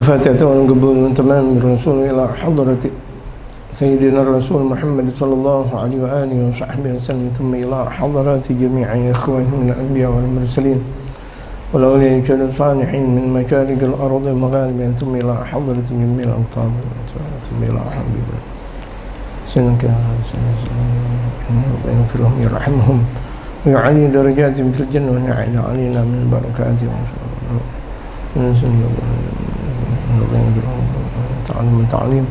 الفاتحة والقبول من تمام الرسول إلى حضرة سيدنا الرسول محمد صلى الله عليه وآله وصحبه وسلم ثم إلى حضرات جميع إخوانه من الأنبياء والمرسلين والأولياء الصالحين من مشارق الأرض ومغاربها ثم إلى حضرة جميع الأوطان ثم إلى حبيبنا سنك يغفر لهم يرحمهم ويعلي درجاتهم في الجنة ونعيد علينا من بركاتهم تعليم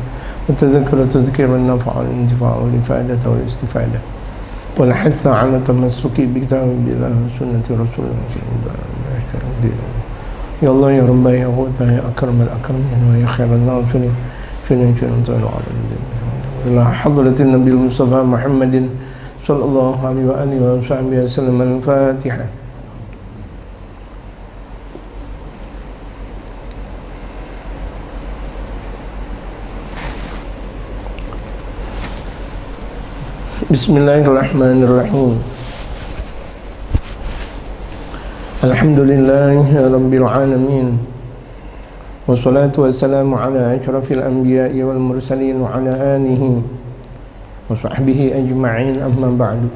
التذكر تذكير النفع والانتفاع والإفادة والاستفادة والحث على التمسك بكتاب الله وسنة رسول الله. يا الله يا رب يا غوث يا أكرم الأكرمين ويا خير الناصرين شنو طيب العالمين إلى حضرة النبي المصطفى محمد صلى الله عليه وآله وصحبه وسلم. الفاتحة. Bismillahirrahmanirrahim. Alhamdulillahi rabbil alamin. Wassalatu wassalamu ala asyrafil anbiya'i wal mursalin wa ala alihi wa sahbihi ajma'in, amma ba'du.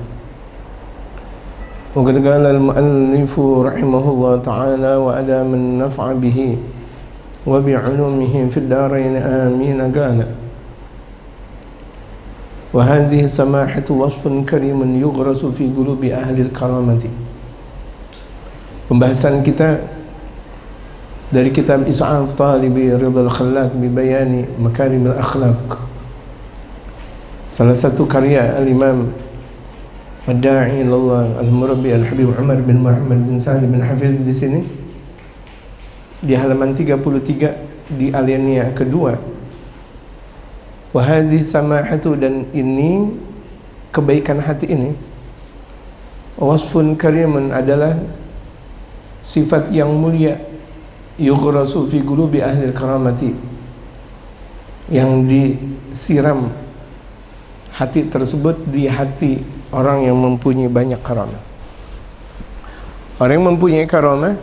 Wa qad qala al-muallifu rahimahullah ta'ala wa adama an-naf'a bihi wa bi'ulumihi fid darain amin. Qala وهذه سماحة وصف كريم يغرس في قلوب أهل الكرامة. Pembahasan kita dari kitab Is'af Talibi Ridhal Khallaq bi Bayani Makarimil Akhlaq, salah satu karya Al-Imam Ad-Da'i ilallah Al-Murabbi Al-Habib Umar bin Muhammad bin Salim bin Hafiz. Di sini di halaman 33 di alinea kedua, wahadhi samahatu, dan ini kebaikan hati ini, wasfun karimun, adalah sifat yang mulia, yughrasu fi qulubi ahli karamati, yang disiram hati tersebut di hati orang yang mempunyai banyak karamah. Orang yang mempunyai karamah,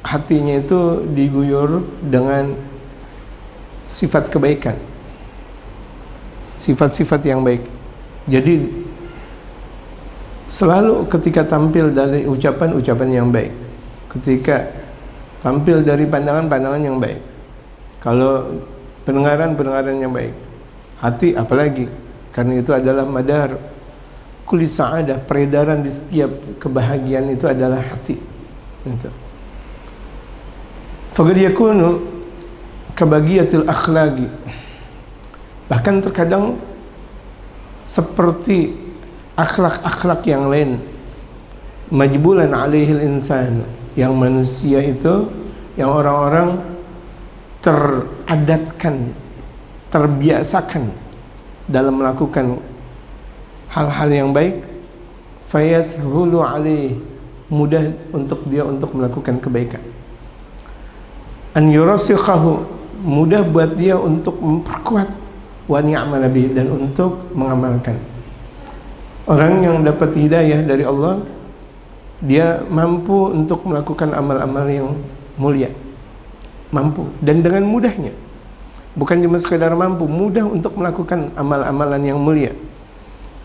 hatinya itu diguyur dengan sifat kebaikan, sifat-sifat yang baik. Jadi selalu ketika tampil dari ucapan-ucapan yang baik, ketika tampil dari pandangan-pandangan yang baik, kalau pendengaran-pendengaran yang baik, hati apalagi, karena itu adalah madar kulli sa'adah, peredaran di setiap kebahagiaan itu adalah hati. Itu faqad yakunu kabagiyatil akhlaqi, bahkan terkadang seperti akhlak-akhlak yang lain, majbulan alaihil insan, yang manusia itu, yang orang-orang teradatkan, terbiasakan dalam melakukan hal-hal yang baik, fayashulu alaih, mudah untuk dia untuk melakukan kebaikan, an yurasikhahu, mudah buat dia untuk memperkuat, wa ni'mal nabi, dan untuk mengamalkan. Orang yang dapat hidayah dari Allah, dia mampu untuk melakukan amal-amal yang mulia, mampu, dan dengan mudahnya, bukan cuma sekadar mampu, mudah untuk melakukan amal-amalan yang mulia,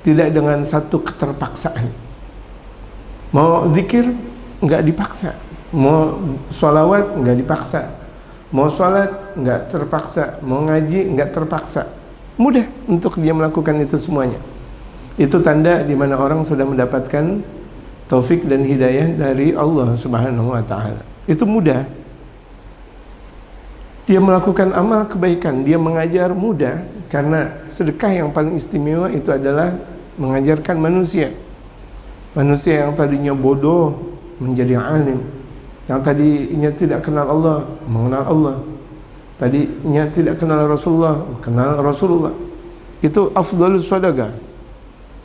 tidak dengan satu keterpaksaan. Mau zikir enggak dipaksa, mau sholawat enggak dipaksa, mau sholat enggak terpaksa, mau ngaji enggak terpaksa, mudah untuk dia melakukan itu semuanya. Itu tanda di mana orang sudah mendapatkan taufik dan hidayah dari Allah Subhanahu wa taala. Itu mudah. Dia melakukan amal kebaikan, dia mengajar, mudah, karena sedekah yang paling istimewa itu adalah mengajarkan manusia. Manusia yang tadinya bodoh menjadi alim, yang tadinya tidak kenal Allah mengenal Allah, tadinya tidak kenal Rasulullah kenal Rasulullah. Itu afdhalus sedekah,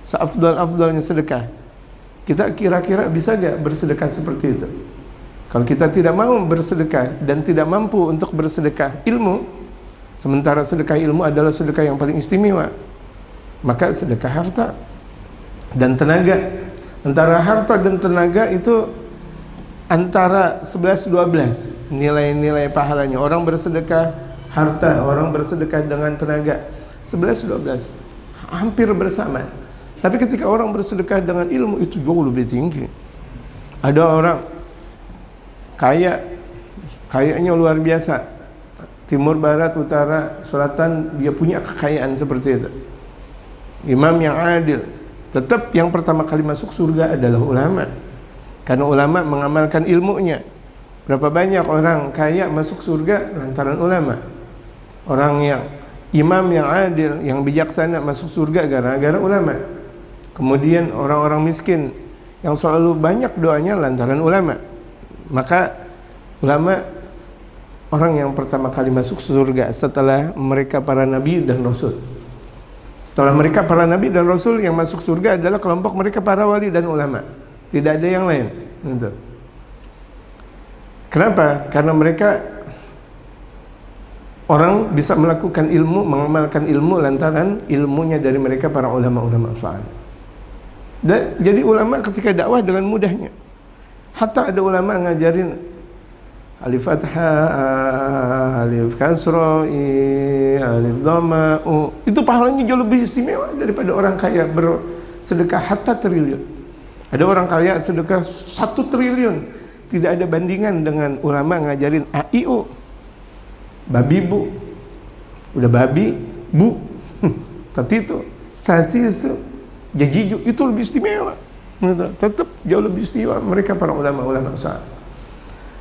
seafdal-afdalnya sedekah. Kita kira-kira bisa gak bersedekah seperti itu? Kalau kita tidak mau bersedekah dan tidak mampu untuk bersedekah ilmu, sementara sedekah ilmu adalah sedekah yang paling istimewa, maka sedekah harta dan tenaga. Antara harta dan tenaga itu antara 11-12 nilai-nilai pahalanya. Orang bersedekah harta, orang bersedekah dengan tenaga. 11-12 hampir bersama. Tapi ketika orang bersedekah dengan ilmu itu jauh lebih tinggi. Ada orang kayanya luar biasa, timur, barat, utara, selatan, dia punya kekayaan seperti itu. Imam yang adil. Tetap yang pertama kali masuk surga adalah ulama, karena ulama mengamalkan ilmunya. Berapa banyak orang kaya masuk surga lantaran ulama. Orang yang imam yang adil, yang bijaksana masuk surga gara-gara ulama. Kemudian orang-orang miskin yang selalu banyak doanya lantaran ulama. Maka ulama orang yang pertama kali masuk surga setelah mereka para nabi dan rasul. Setelah mereka para nabi dan rasul, yang masuk surga adalah kelompok mereka para wali dan ulama. Tidak ada yang lain. Gitu. Kenapa? Karena mereka orang bisa melakukan ilmu, mengamalkan ilmu lantaran ilmunya dari mereka para ulama-ulama saleh. Dan jadi ulama ketika dakwah dengan mudahnya. Hatta ada ulama ngajarin alif fathah, alif kasrah, alif dhamma, itu pahalanya jauh lebih istimewa daripada orang kaya bersedekah hatta triliun. Ada orang kaya sedekah 1 triliun, tidak ada bandingan dengan ulama ngajarin a i u. Babi bu, udah babi bu, tatitu, tatisu, jajiju, itu lebih istimewa. Tetap jauh lebih istimewa mereka para ulama-ulama saleh.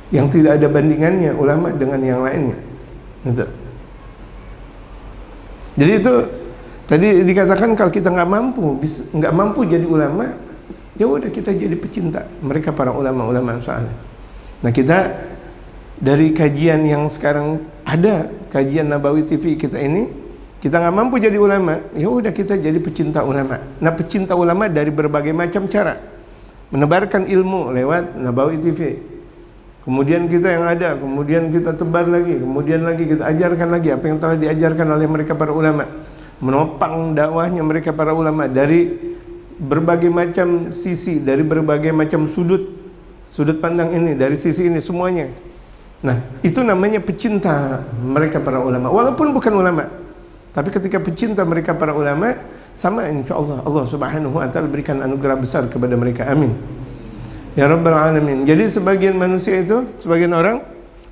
Yang tidak ada bandingannya ulama dengan yang lainnya. Gitu. Jadi itu tadi dikatakan kalau kita nggak mampu jadi ulama, ya udah kita jadi pecinta mereka para ulama-ulama saleh. Nah, kita dari kajian yang sekarang ada, kajian Nabawi TV kita ini, kita nggak mampu jadi ulama, ya udah kita jadi pecinta ulama. Nah, pecinta ulama dari berbagai macam cara menebarkan ilmu lewat Nabawi TV. Kemudian kita yang ada, kemudian kita tebar lagi, kemudian lagi kita ajarkan lagi apa yang telah diajarkan oleh mereka para ulama, menopang dakwahnya mereka para ulama dari berbagai macam sisi, dari berbagai macam sudut pandang ini, dari sisi ini semuanya. Nah, itu namanya pecinta mereka para ulama, walaupun bukan ulama. Tapi ketika pecinta mereka para ulama, sama insyaallah Allah Subhanahu wa taala berikan anugerah besar kepada mereka. Amin. Ya Rabbal Alamin. Jadi sebagian manusia itu, sebagian orang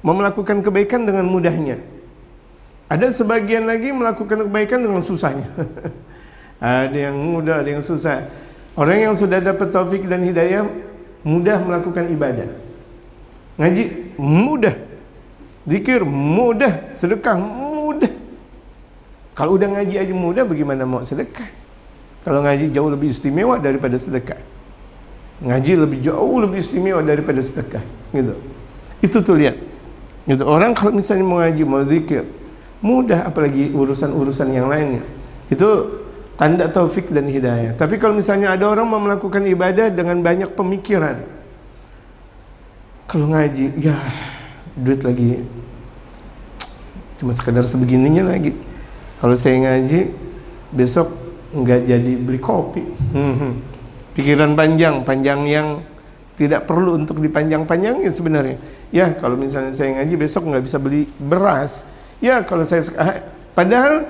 mau melakukan kebaikan dengan mudahnya. Ada sebagian lagi melakukan kebaikan dengan susahnya. Ada yang mudah, ada yang susah. Orang yang sudah dapat taufik dan hidayah mudah melakukan ibadah. Ngaji mudah, zikir mudah, sedekah mudah. Kalau udah ngaji aja mudah, bagaimana mau sedekah? Kalau ngaji jauh lebih istimewa daripada sedekah. Ngaji jauh lebih istimewa daripada sedekah, gitu. Itu tuh lihat, gitu. Orang kalau misalnya mau ngaji, mau zikir, mudah, apalagi urusan-urusan yang lainnya. Itu tanda taufik dan hidayah. Tapi kalau misalnya ada orang mau melakukan ibadah dengan banyak pemikiran, kalau ngaji, ya duit lagi, cuma sekadar sebegininya lagi. Kalau saya ngaji, besok nggak jadi beli kopi. Pikiran panjang yang tidak perlu untuk dipanjang-panjangin sebenarnya. Ya, kalau misalnya saya ngaji besok nggak bisa beli beras. Ya, kalau saya padahal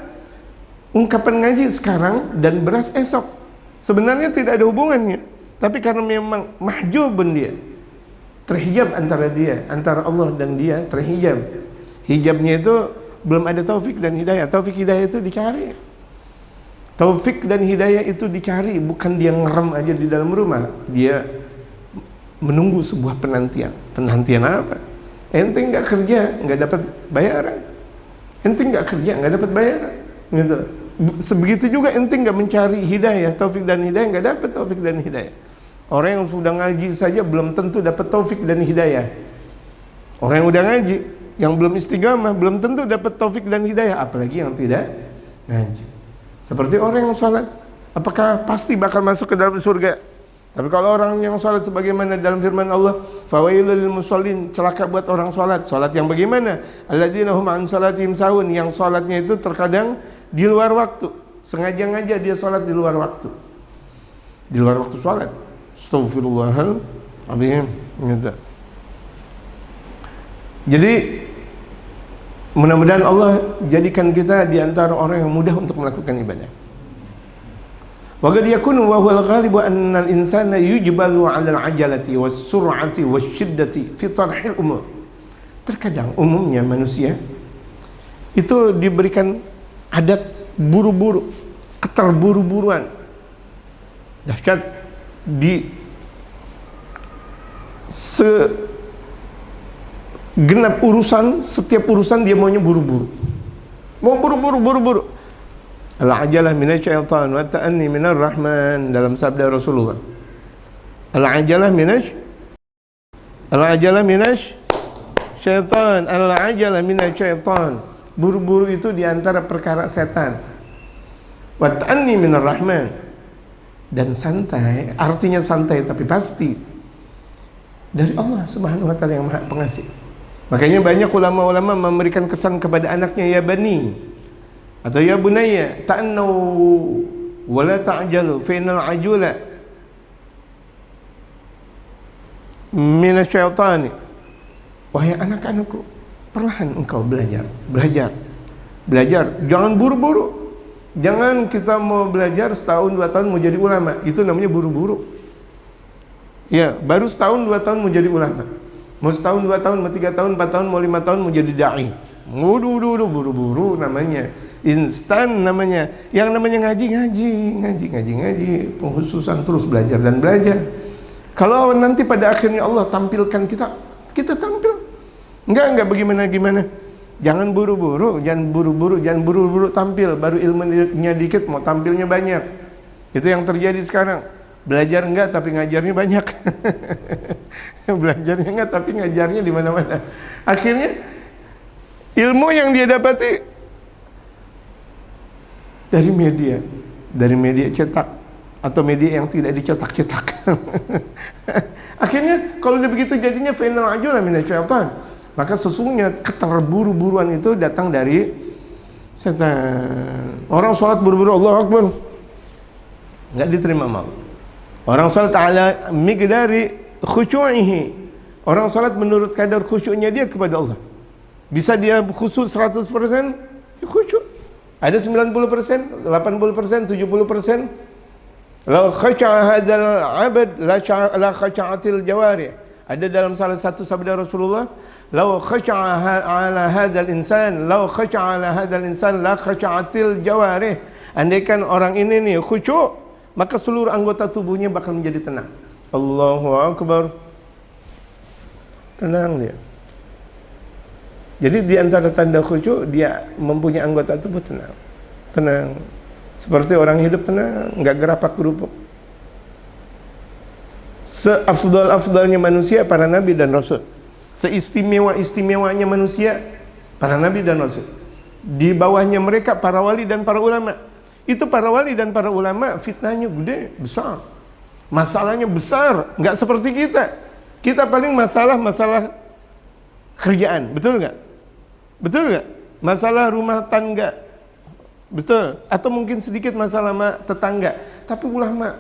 ungkapan ngaji sekarang dan beras esok sebenarnya tidak ada hubungannya. Tapi karena memang mahjubun dia, terhijab antara Allah dan dia, terhijab. Hijabnya itu belum ada taufik dan hidayah. Taufik hidayah itu dicari. Taufik dan hidayah itu dicari, bukan dia ngerem aja di dalam rumah. Dia menunggu sebuah penantian. Penantian apa? Ente nggak kerja, nggak dapat bayaran. Ente nggak kerja, nggak dapat bayaran. Gitu. Sebegitu juga ente nggak mencari hidayah, taufik dan hidayah, nggak dapat taufik dan hidayah. Orang yang sudah ngaji saja belum tentu dapat taufik dan hidayah. Orang yang udah ngaji, yang belum istiqamah, belum tentu dapat taufik dan hidayah, apalagi yang tidak ngaji. Seperti orang yang salat, apakah pasti bakal masuk ke dalam surga? Tapi kalau orang yang salat sebagaimana dalam firman Allah, fawailul lil musallin, celaka buat orang salat. Salat yang bagaimana? Alladzina hum an salatihim sahun, yang salatnya itu terkadang di luar waktu. Sengaja-ngaja dia salat di luar waktu. Di luar waktu salat. Astagfirullahaladzim. Jadi Mudah-mudahan Allah jadikan kita di antara orang yang mudah untuk melakukan ibadah. Wa qad yakunu wa huwal ghalibu anna al-insana yujbalu 'ala al-'ajalati was-sur'ati wasy-syiddati fi tarhil umur. Terkadang umumnya manusia itu diberikan adat buru-buru, keterburu-buruan. Dahsyat di genap urusan, setiap urusan dia maunya buru-buru. Mau buru-buru. Al-ajalah minasyaitan wa ta'anni minar rahman, dalam sabda Rasulullah. Al-ajalah minasyaitan, al-ajalah minasyaitan. Buru-buru itu diantara perkara setan. Wa ta'anni minar rahman, dan santai, artinya santai tapi pasti dari Allah Subhanahu wa taala yang Maha Pengasih. Makanya banyak ulama-ulama memberikan kesan kepada anaknya, ya bani atau ya bunayya ta'annu wa la ta'jalu fa innal ajula minasyaitani. Wahai anak-anakku, perlahan engkau belajar, jangan buru-buru. Jangan kita mau belajar setahun 2 tahun mau jadi ulama, itu namanya buru-buru. Ya, baru setahun 2 tahun mau jadi ulama. Mau setahun 2 tahun, mau 3 tahun, 4 tahun, mau 5 tahun mau jadi dai. Buru-buru namanya. Instan namanya. Yang namanya ngaji, penghususan terus belajar dan belajar. Kalau nanti pada akhirnya Allah tampilkan kita tampil. Enggak bagaimana. Jangan buru-buru tampil, baru ilmunya dikit mau tampilnya banyak. Itu yang terjadi sekarang. Belajar enggak tapi ngajarnya banyak. Belajarnya enggak tapi ngajarnya di mana-mana. Akhirnya ilmu yang dia dapati dari media cetak atau media yang tidak dicetak-cetak. Akhirnya kalau dia begitu jadinya final ajulah minasyaitan. Maka sesungguhnya keterburu-buruan itu datang dari setan. Orang sholat buru-buru, Allahu Akbar, enggak diterima mal. Orang salat ala miqdari khusyu'ihi. Orang salat menurut kadar khusyuknya dia kepada Allah. Bisa dia khusyuk 100%, ya khusyuk. Ada 90%, 80%, 70%. La khasha'a hadzal 'abd la khasha'atil jawarih. Ada dalam salah satu sabda Rasulullah, "Law khasha'a ala hadzal insan, la khasha'atil jawarih." Andaikan orang ini nih khusyuk, maka seluruh anggota tubuhnya bakal menjadi tenang. Allahu Akbar. Tenang dia. Jadi di antara tanda khusyuk, dia mempunyai anggota tubuh tenang. Seperti orang hidup tenang, enggak gerapak-gerupuk. Seafdal-afdalnya manusia para nabi dan rasul. Seistimewa-istimewanya manusia para nabi dan rasul. Di bawahnya mereka para wali dan para ulama. Itu para wali dan para ulama fitnahnya gede, besar. Masalahnya besar, enggak seperti kita. Kita paling masalah kerjaan, betul enggak? Masalah rumah tangga, betul? Atau mungkin sedikit masalah tetangga. Tapi ulama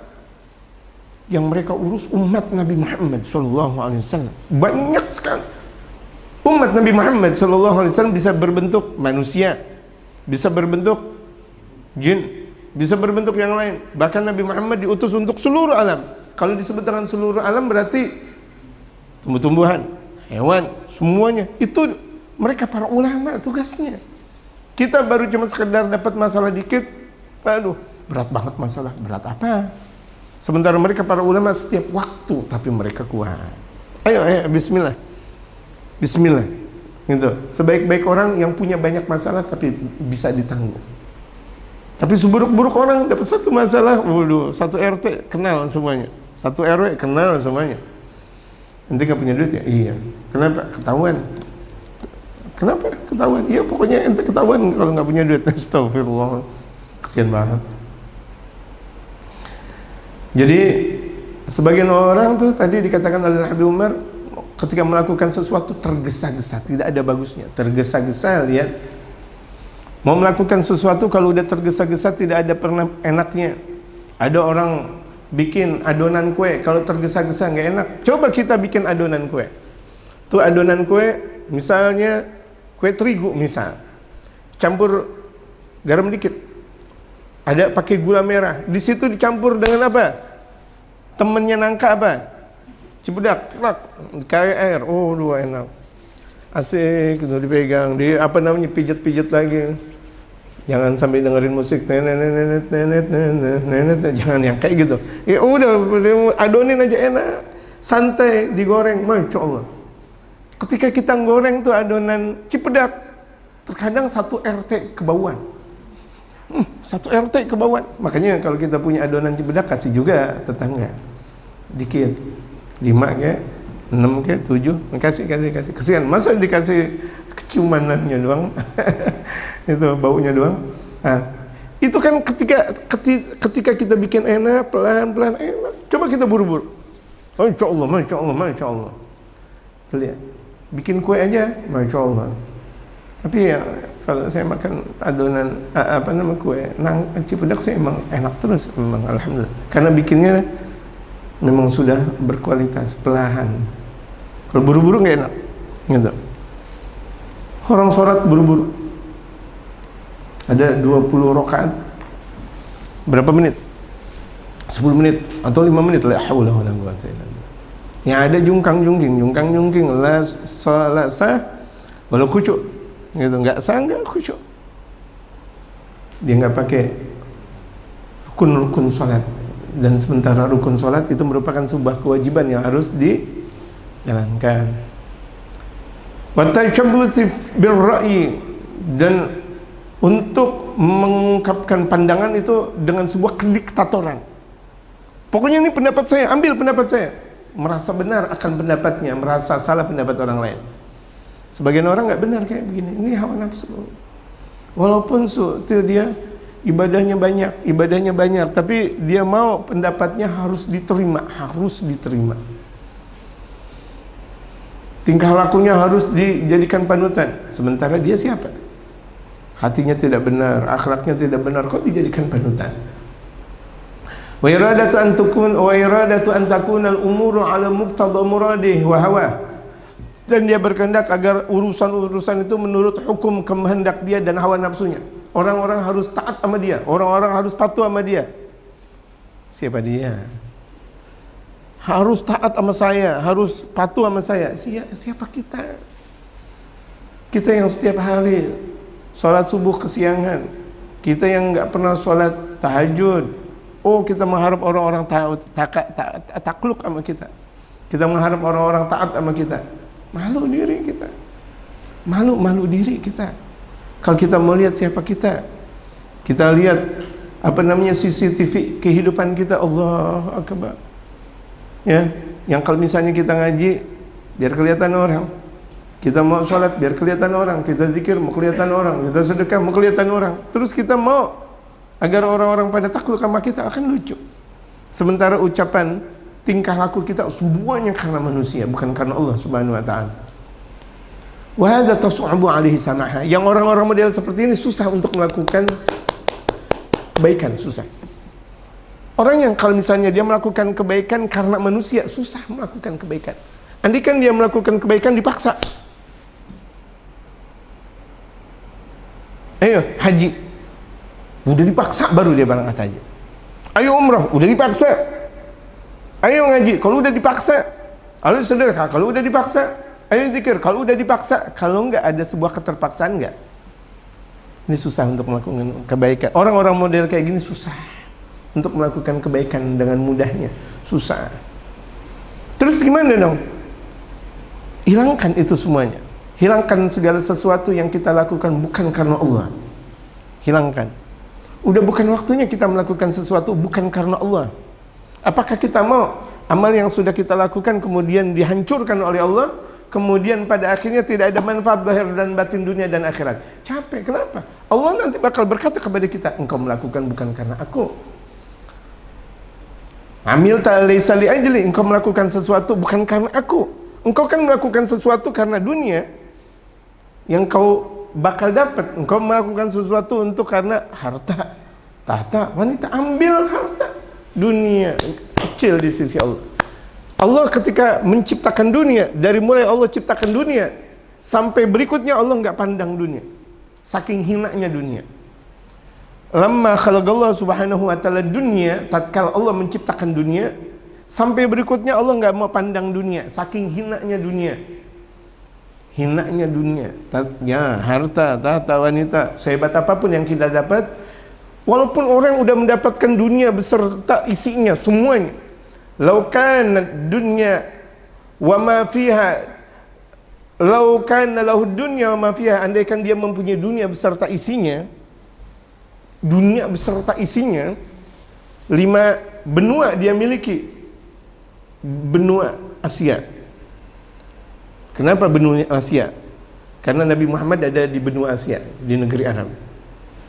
yang mereka urus umat Nabi Muhammad SAW banyak sekali. Umat Nabi Muhammad SAW bisa berbentuk manusia, bisa berbentuk jin, bisa berbentuk yang lain. Bahkan Nabi Muhammad diutus untuk seluruh alam. Kalau disebut dengan seluruh alam berarti tumbuh-tumbuhan, hewan, semuanya. Itu mereka para ulama tugasnya. Kita baru cuma sekedar dapat masalah dikit, aduh, berat banget masalah. Berat apa? Sementara mereka para ulama setiap waktu, tapi mereka kuat. Ayo, bismillah. Gitu. Sebaik-baik orang yang punya banyak masalah tapi bisa ditanggung. Tapi seburuk-buruk orang dapat satu masalah, waduh, satu RT kenal semuanya, satu RW kenal semuanya. Nanti nggak punya duit ya? Iya. Kenapa? Ketahuan. Kenapa? Ketahuan. Iya, pokoknya ente ketahuan kalau nggak punya duit. Astagfirullah. Kasian banget. Jadi sebagian orang tuh tadi dikatakan oleh Habib Umar, ketika melakukan sesuatu tergesa-gesa, tidak ada bagusnya. Tergesa-gesa, lihat. Mau melakukan sesuatu kalau udah tergesa-gesa tidak ada pernah enaknya. Ada orang bikin adonan kue, kalau tergesa-gesa nggak enak. Coba kita bikin adonan kue. Tuh adonan kue, misalnya kue terigu misal, campur garam dikit, ada pakai gula merah, di situ dicampur dengan apa? Temennya nangka apa? Cibudak, kayak air, oh dua enak, asik, itu dipegang, di apa namanya pijat-pijat lagi, jangan sampai dengerin musik, nenet, jangan yang kayak gitu, ya udah adonin aja enak, santai digoreng, masya Allah. Ketika kita goreng tuh adonan cipedak, terkadang 1 RT kebauan, 1 RT kebauan, makanya kalau kita punya adonan cipedak kasih juga tetangga, dikit. 5 ke, 6 ke, 7, kasih. Kesian, masa dikasih keciumanannya doang, itu baunya doang. Nah, itu kan ketika kita bikin enak, pelan-pelan enak. Coba kita buru-buru. Masya Allah. Tuh lihat, bikin kue aja, Masya Allah. Tapi ya, kalau saya makan adonan, kue cipudak saya emang enak terus, memang alhamdulillah. Karena bikinnya memang sudah berkualitas, pelahan. Kalau buru-buru nggak enak, gitu. Orang sholat buru-buru, ada 20 rakaat, berapa menit? 10 menit atau 5 menit, la haula wala quwwata illa billah. Yang ada jungkang-jungking, la salat sah walau khusyuk, gitu. Nggak sah, nggak khusyuk. Dia nggak pakai rukun sholat. Dan sementara rukun sholat itu merupakan sebuah kewajiban yang harus dijalankan. Watashabbuts bil ra'yi, dan untuk mengungkapkan pandangan itu dengan sebuah kediktatoran. Pokoknya ini pendapat saya, ambil pendapat saya. Merasa benar akan pendapatnya, merasa salah pendapat orang lain. Sebagian orang nggak benar kayak begini, ini hawa nafsu. Walaupun dia ibadahnya banyak, tapi dia mau pendapatnya harus diterima. Tingkah lakunya harus dijadikan panutan. Sementara dia siapa? Hatinya tidak benar, akhlaknya tidak benar, kok dijadikan panutan? Wa iradatu an takuna al-umuru ala muqtada muradih wa hawa. Dan dia berkehendak agar urusan-urusan itu menurut hukum kehendak dia dan hawa nafsunya. Orang-orang harus taat sama dia, orang-orang harus patuh sama dia. Siapa dia? Harus taat sama saya, harus patuh sama saya. Siapa kita? Kita yang setiap hari sholat subuh kesiangan, kita yang nggak pernah sholat tahajud. Oh, kita mengharap orang-orang takluk sama kita. Kita mengharap orang-orang taat sama kita. Malu diri kita. Malu diri kita. Kalau kita mau lihat siapa kita lihat CCTV kehidupan kita, Allahu Akbar. Ya, yang kalau misalnya kita ngaji biar kelihatan orang, kita mau sholat biar kelihatan orang, kita zikir mau kelihatan orang, kita sedekah mau kelihatan orang. Terus kita mau agar orang-orang pada takluk sama kita, akan lucu. Sementara ucapan, tingkah laku kita semuanya karena manusia, bukan karena Allah Subhanahu wa taala. Wa hadza tas'abu alaihi samaha. Yang orang-orang model seperti ini susah untuk melakukan kebaikan, susah. Orang yang kalau misalnya dia melakukan kebaikan karena manusia, susah melakukan kebaikan. Andikan dia melakukan kebaikan dipaksa. Ayo haji, udah dipaksa baru dia berangkat haji. Ayo umrah, udah dipaksa. Ayo ngaji, kalau udah dipaksa. Ayo sedekah, kalau udah dipaksa. Ayo zikir, kalau udah dipaksa. Kalau enggak ada sebuah keterpaksaan enggak? Ini susah untuk melakukan kebaikan. Orang-orang model kayak gini susah untuk melakukan kebaikan dengan mudahnya, susah. Terus gimana dong? Hilangkan itu semuanya. Hilangkan segala sesuatu yang kita lakukan bukan karena Allah. Hilangkan. Udah bukan waktunya kita melakukan sesuatu bukan karena Allah. Apakah kita mau amal yang sudah kita lakukan kemudian dihancurkan oleh Allah, kemudian pada akhirnya tidak ada manfaat zahir dan batin dunia dan akhirat? Capek, kenapa? Allah nanti bakal berkata kepada kita, engkau melakukan bukan karena aku. Amil ta'laysa li ajli, engkau melakukan sesuatu bukan karena aku. Engkau kan melakukan sesuatu karena dunia yang kau bakal dapat. Engkau melakukan sesuatu untuk karena harta, tahta, wanita. Ambil harta, dunia kecil di sisi Allah. Allah ketika menciptakan dunia, dari mulai Allah ciptakan dunia Sampai berikutnya Allah nggak pandang dunia, saking hinanya dunia. Lamma khalaqallahu subhanahu wa ta'ala dunia, tatkala Allah menciptakan dunia, sampai berikutnya Allah nggak mau pandang dunia, saking hinanya dunia. Hinanya dunia, ya harta, tahta, wanita, sehebat apapun yang kita dapat, walaupun orang udah mendapatkan dunia beserta isinya semuanya, lau kana dunya wa ma fiha, lau kana lahu dunya wa ma fiha, andaikan dia mempunyai dunia beserta isinya, dunia beserta isinya, 5 benua dia miliki, benua Asia. Kenapa benua Asia? Karena Nabi Muhammad ada di benua Asia, di negeri Arab,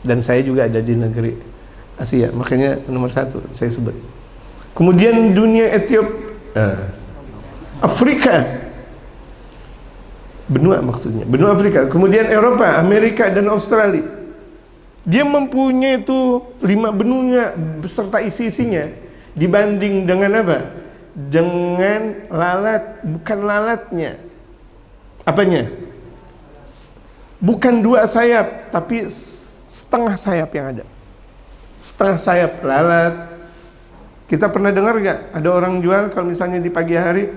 dan saya juga ada di negeri Asia, makanya nomor 1 saya sebut. Kemudian dunia Ethiopia, Afrika, benua maksudnya, benua Afrika. Kemudian Eropa, Amerika, dan Australia. Dia mempunyai itu 5 benua beserta isi-isinya, dibanding dengan apa? Dengan lalat, bukan lalatnya. Apanya? Bukan 2 sayap, tapi setengah sayap yang ada. Setengah sayap lalat. Kita pernah dengar gak? Ada orang jual kalau misalnya di pagi hari,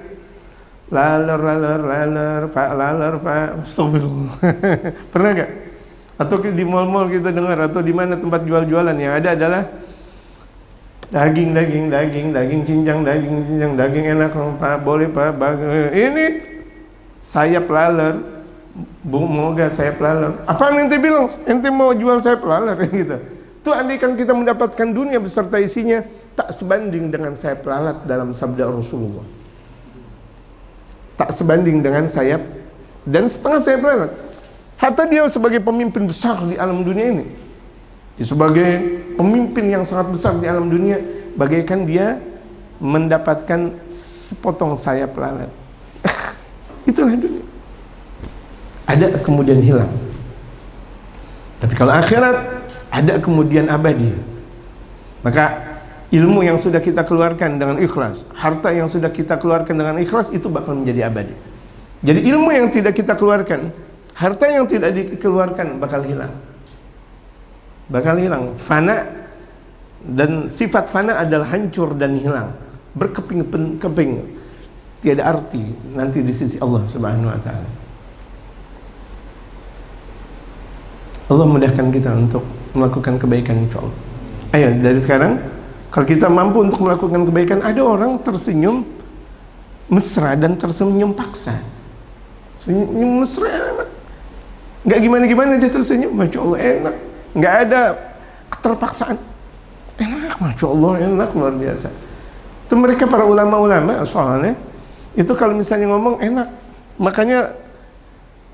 laler, pak, astagfirullah. Pernah gak? Atau di mal-mal kita dengar, atau di mana tempat jual-jualan, yang ada adalah daging, cincang, daging enak, pak, boleh pak, ini sayap laler, moga sayap laler. Apaan ente bilang? Ente mau jual sayap laler gitu. Tuh andaikan kita mendapatkan dunia beserta isinya, tak sebanding dengan sayap lalat dalam sabda Rasulullah. Tak sebanding dengan sayap dan setengah sayap lalat. Hatta dia sebagai pemimpin besar di alam dunia ini, sebagai pemimpin yang sangat besar di alam dunia, bagaikan dia mendapatkan sepotong sayap lalat. Itulah dunia. Ada kemudian hilang. Tapi kalau akhirat, ada kemudian abadi. Maka ilmu yang sudah kita keluarkan dengan ikhlas, harta yang sudah kita keluarkan dengan ikhlas, itu bakal menjadi abadi. Jadi ilmu yang tidak kita keluarkan, harta yang tidak dikeluarkan, bakal hilang. Bakal hilang. Fana, dan sifat fana adalah hancur dan hilang, berkeping-keping, tiada arti nanti di sisi Allah Subhanahu wa ta'ala. Allah mudahkan kita untuk melakukan kebaikan, insyaallah. Ayo dari sekarang, kalau kita mampu untuk melakukan kebaikan, ada orang tersenyum mesra dan tersenyum paksa. Senyum mesra enak, nggak gimana-gimana dia tersenyum, masya Allah enak, nggak ada keterpaksaan, enak, masya Allah enak, luar biasa. Itu mereka para ulama-ulama soalnya itu kalau misalnya ngomong enak, makanya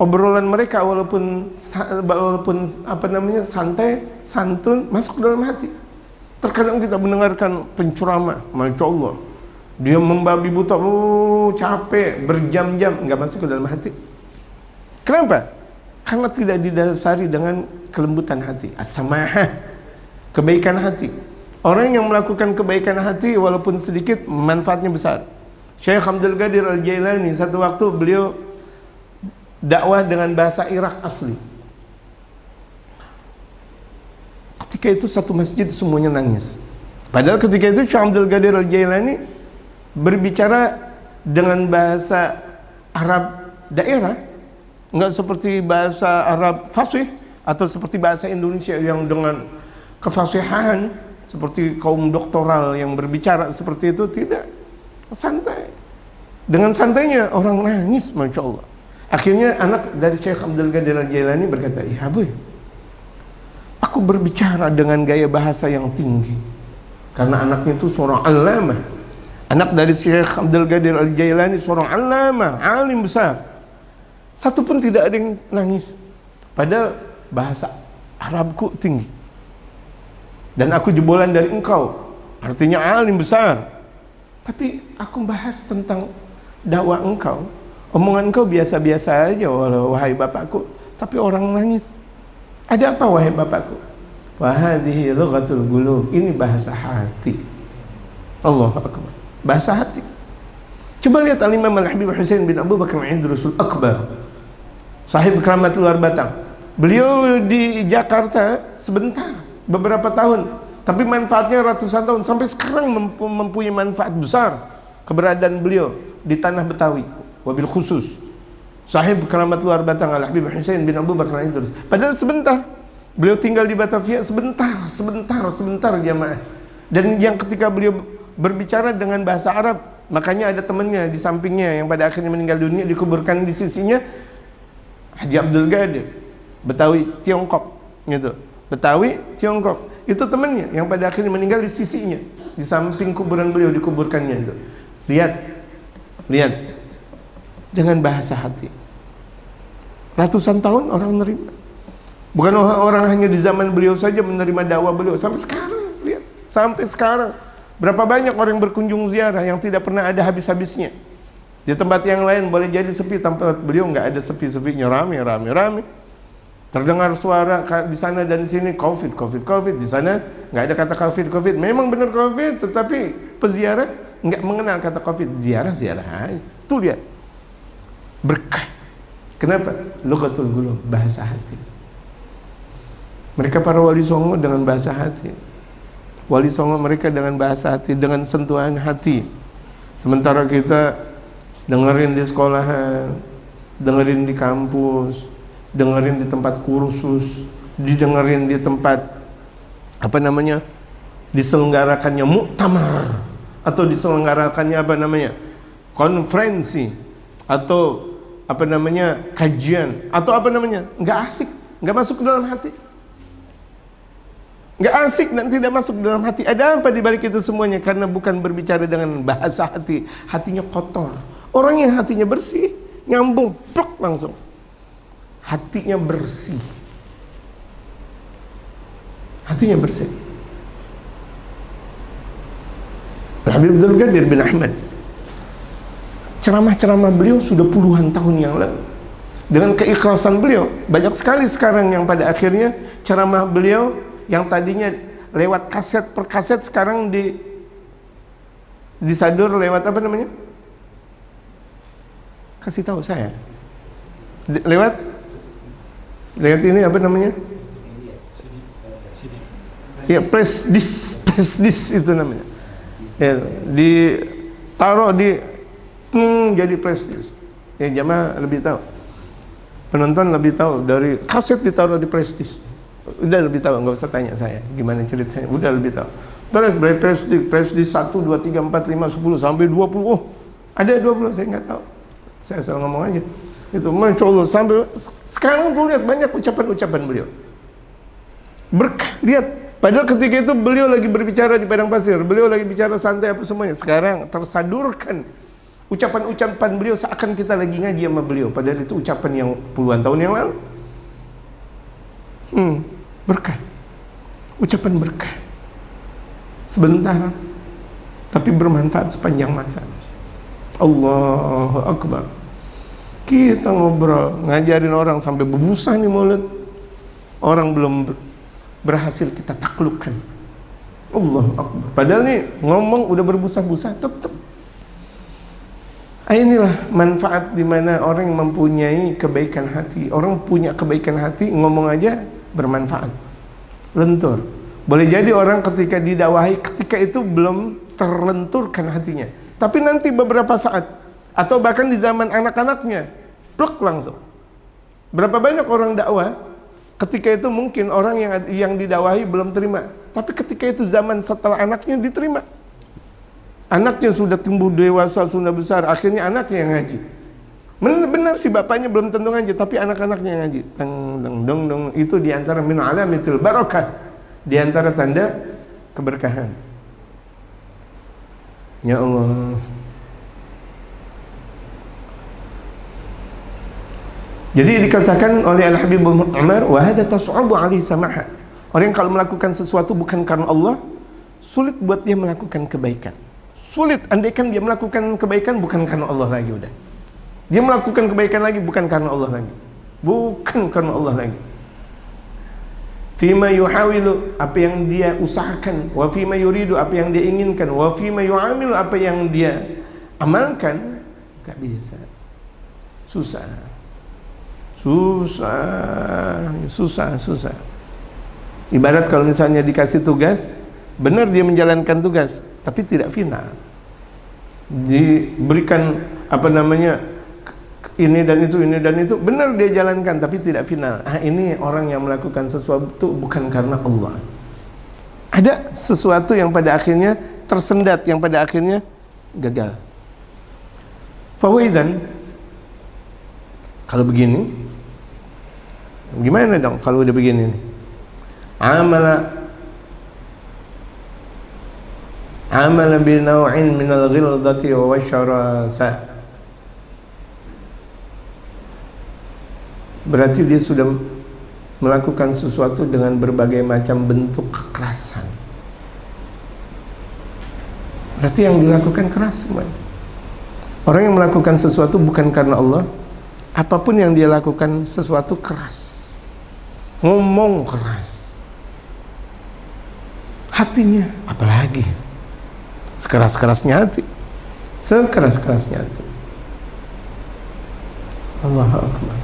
obrolan mereka walaupun apa namanya santai, santun, masuk ke dalam hati. Terkadang kita mendengarkan penceramah, masya Allah, dia membabi buta, capek berjam-jam, nggak masuk ke dalam hati. Kenapa? Karena tidak didasari dengan kelembutan hati, as-samahah, kebaikan hati. Orang yang melakukan kebaikan hati walaupun sedikit, manfaatnya besar. Syekh Abdul Qadir Al-Jailani, satu waktu beliau dakwah dengan bahasa Irak asli. Ketika itu satu masjid semuanya nangis. Padahal ketika itu Syekh Abdul Qadir Al-Jailani berbicara dengan bahasa Arab daerah, enggak seperti bahasa Arab fasih atau seperti bahasa Indonesia yang dengan kefasihan seperti kaum doktoral yang berbicara seperti itu. Tidak, santai. Dengan santainya orang nangis, masya Allah. Akhirnya anak dari Syekh Abdul Qadir Al-Jailani berkata, ya boy, aku berbicara dengan gaya bahasa yang tinggi karena anaknya itu seorang allamah. Anak dari Syekh Abdul Qadir Al-Jailani seorang allamah, alim besar. Satu pun tidak ada yang nangis, padahal bahasa Arabku tinggi dan aku jebolan dari engkau, artinya alim besar. Tapi aku bahas tentang dakwah engkau, omongan engkau biasa-biasa aja, wahai bapakku, tapi orang nangis. Ada apa wahai bapakku? Wahadihi lughatul qulub, ini bahasa hati. Allahu akbar, bahasa hati. Coba lihat Al-Imam Al-Habib Husain bin Abu Bakar Idrisul Akbar. Sahib keramat luar batang. Beliau di Jakarta sebentar, beberapa tahun, tapi manfaatnya ratusan tahun. Sampai sekarang mempunyai manfaat besar keberadaan beliau di tanah Betawi, wabil khusus Sahib keramat luar batang Al-Habib Husain bin Abu Bakar Idris. Padahal sebentar, beliau tinggal di Batavia sebentar jamaah. Dan yang ketika beliau berbicara dengan bahasa Arab, makanya ada temannya di sampingnya yang pada akhirnya meninggal dunia, dikuburkan di sisinya Haji Abdul Qadir, Betawi Tiongkok gitu. Betawi Tiongkok itu temannya yang pada akhirnya meninggal di sisinya, di samping kuburan beliau dikuburkannya itu. Lihat dengan bahasa hati. Ratusan tahun orang menerima. Bukan orang hanya di zaman beliau saja menerima dakwah beliau, sampai sekarang. Lihat, sampai sekarang berapa banyak orang yang berkunjung ziarah yang tidak pernah ada habis-habisnya. Di tempat yang lain boleh jadi sepi, tempat beliau nggak ada sepi-sepinya, rame. Terdengar suara di sana dan di sini COVID. Di sana nggak ada kata COVID. Memang benar COVID, tetapi peziarah nggak mengenal kata COVID. Ziarah aja. Tuh lihat, berkah. Kenapa? Lughatul qulub, bahasa hati. Mereka para wali songo dengan bahasa hati. Wali songo mereka dengan bahasa hati, dengan sentuhan hati. Sementara kita dengerin di sekolahan, dengerin di kampus, dengerin di tempat kursus, didengerin di tempat diselenggarakannya muktamar, atau diselenggarakannya konferensi, atau kajian, atau nggak asik, nggak masuk ke dalam hati, nggak asik dan tidak masuk ke dalam hati. Ada apa di balik itu semuanya? Karena bukan berbicara dengan bahasa hati, hatinya kotor. Orang yang hatinya bersih, nyambung, plok langsung. Hatinya bersih. Hatinya bersih. Habib Abdul Qadir bin Ahmad, ceramah-ceramah beliau sudah puluhan tahun yang lalu. Dengan keikhlasan beliau, banyak sekali sekarang yang pada akhirnya ceramah beliau yang tadinya lewat kaset per kaset, sekarang disadur lewat kasih tahu saya. Lewat ini ya, press disc itu namanya. Ya, ditaruh jadi press disc. Ya, jamaah lebih tahu. Penonton lebih tahu, dari kaset ditaruh di press disc. Udah lebih tahu, nggak usah tanya saya gimana ceritanya. Udah lebih tahu. Terus dari press disc 1, 2, 3, 4, 5, 10 sampai 20. Oh, ada 20, saya nggak tahu. Saya asal ngomong aja. Itu Masya Allah, sampai sekarang tuh lihat banyak ucapan-ucapan beliau. Berkah, lihat. Padahal ketika itu beliau lagi berbicara di padang pasir, beliau lagi bicara santai apa semuanya. Sekarang tersadurkan ucapan-ucapan beliau seakan kita lagi ngaji sama beliau. Padahal itu ucapan yang puluhan tahun yang lalu. Berkah. Ucapan berkah. Sebentar, tapi bermanfaat sepanjang masa. Allahu Akbar. Kita ngobrol, ngajarin orang sampai berbusa nih mulut. Orang belum berhasil kita taklukkan. Allahu Akbar. Padahal nih ngomong udah berbusa-busa tetap. Inilah manfaat di mana orang mempunyai kebaikan hati. Orang punya kebaikan hati, ngomong aja bermanfaat. Lentur. Boleh jadi orang ketika didakwahi, ketika itu belum terlenturkan hatinya. Tapi nanti beberapa saat, atau bahkan di zaman anak-anaknya, plek langsung. Berapa banyak orang dakwah, ketika itu mungkin orang yang didakwahi belum terima. Tapi ketika itu zaman setelah anaknya diterima. Anaknya sudah tumbuh dewasa, sudah besar, akhirnya anaknya yang ngaji. Benar sih bapaknya belum tentu ngaji, tapi anak-anaknya yang ngaji. Dong, itu diantara min alamitil barakah, diantara tanda keberkahan. Ya Allah. Jadi dikatakan oleh Al-Habib Umar, wa hadza tas'abu alaihi samaha. Orang yang kalau melakukan sesuatu bukan karena Allah, sulit buat dia melakukan kebaikan. Sulit, andaikan dia melakukan kebaikan bukan karena Allah lagi udah. Dia melakukan kebaikan lagi bukan karena Allah lagi. Bukan karena Allah lagi. Fima yuhawilu, apa yang dia usahakan, wa fima yuridu, apa yang dia inginkan, wa fima yu'amilu, apa yang dia amalkan, gak bisa. Susah. susah. Ibarat kalau misalnya dikasih tugas, benar dia menjalankan tugas, tapi tidak final. Diberikan ini dan itu, benar dia jalankan, tapi tidak final. Ini orang yang melakukan sesuatu bukan karena Allah. Ada sesuatu yang pada akhirnya tersendat, yang pada akhirnya gagal. Fawaidan, kalau begini, gimana dong kalau udah begini nih? Amala binaw'in minal ghilzati wa syarasa. Berarti dia sudah melakukan sesuatu dengan berbagai macam bentuk kekerasan. Berarti yang dilakukan keras semuanya. Orang yang melakukan sesuatu bukan karena Allah, apapun yang dia lakukan sesuatu keras, ngomong keras, hatinya apalagi sekeras-kerasnya hati, sekeras-kerasnya hati. Allahu Akbar.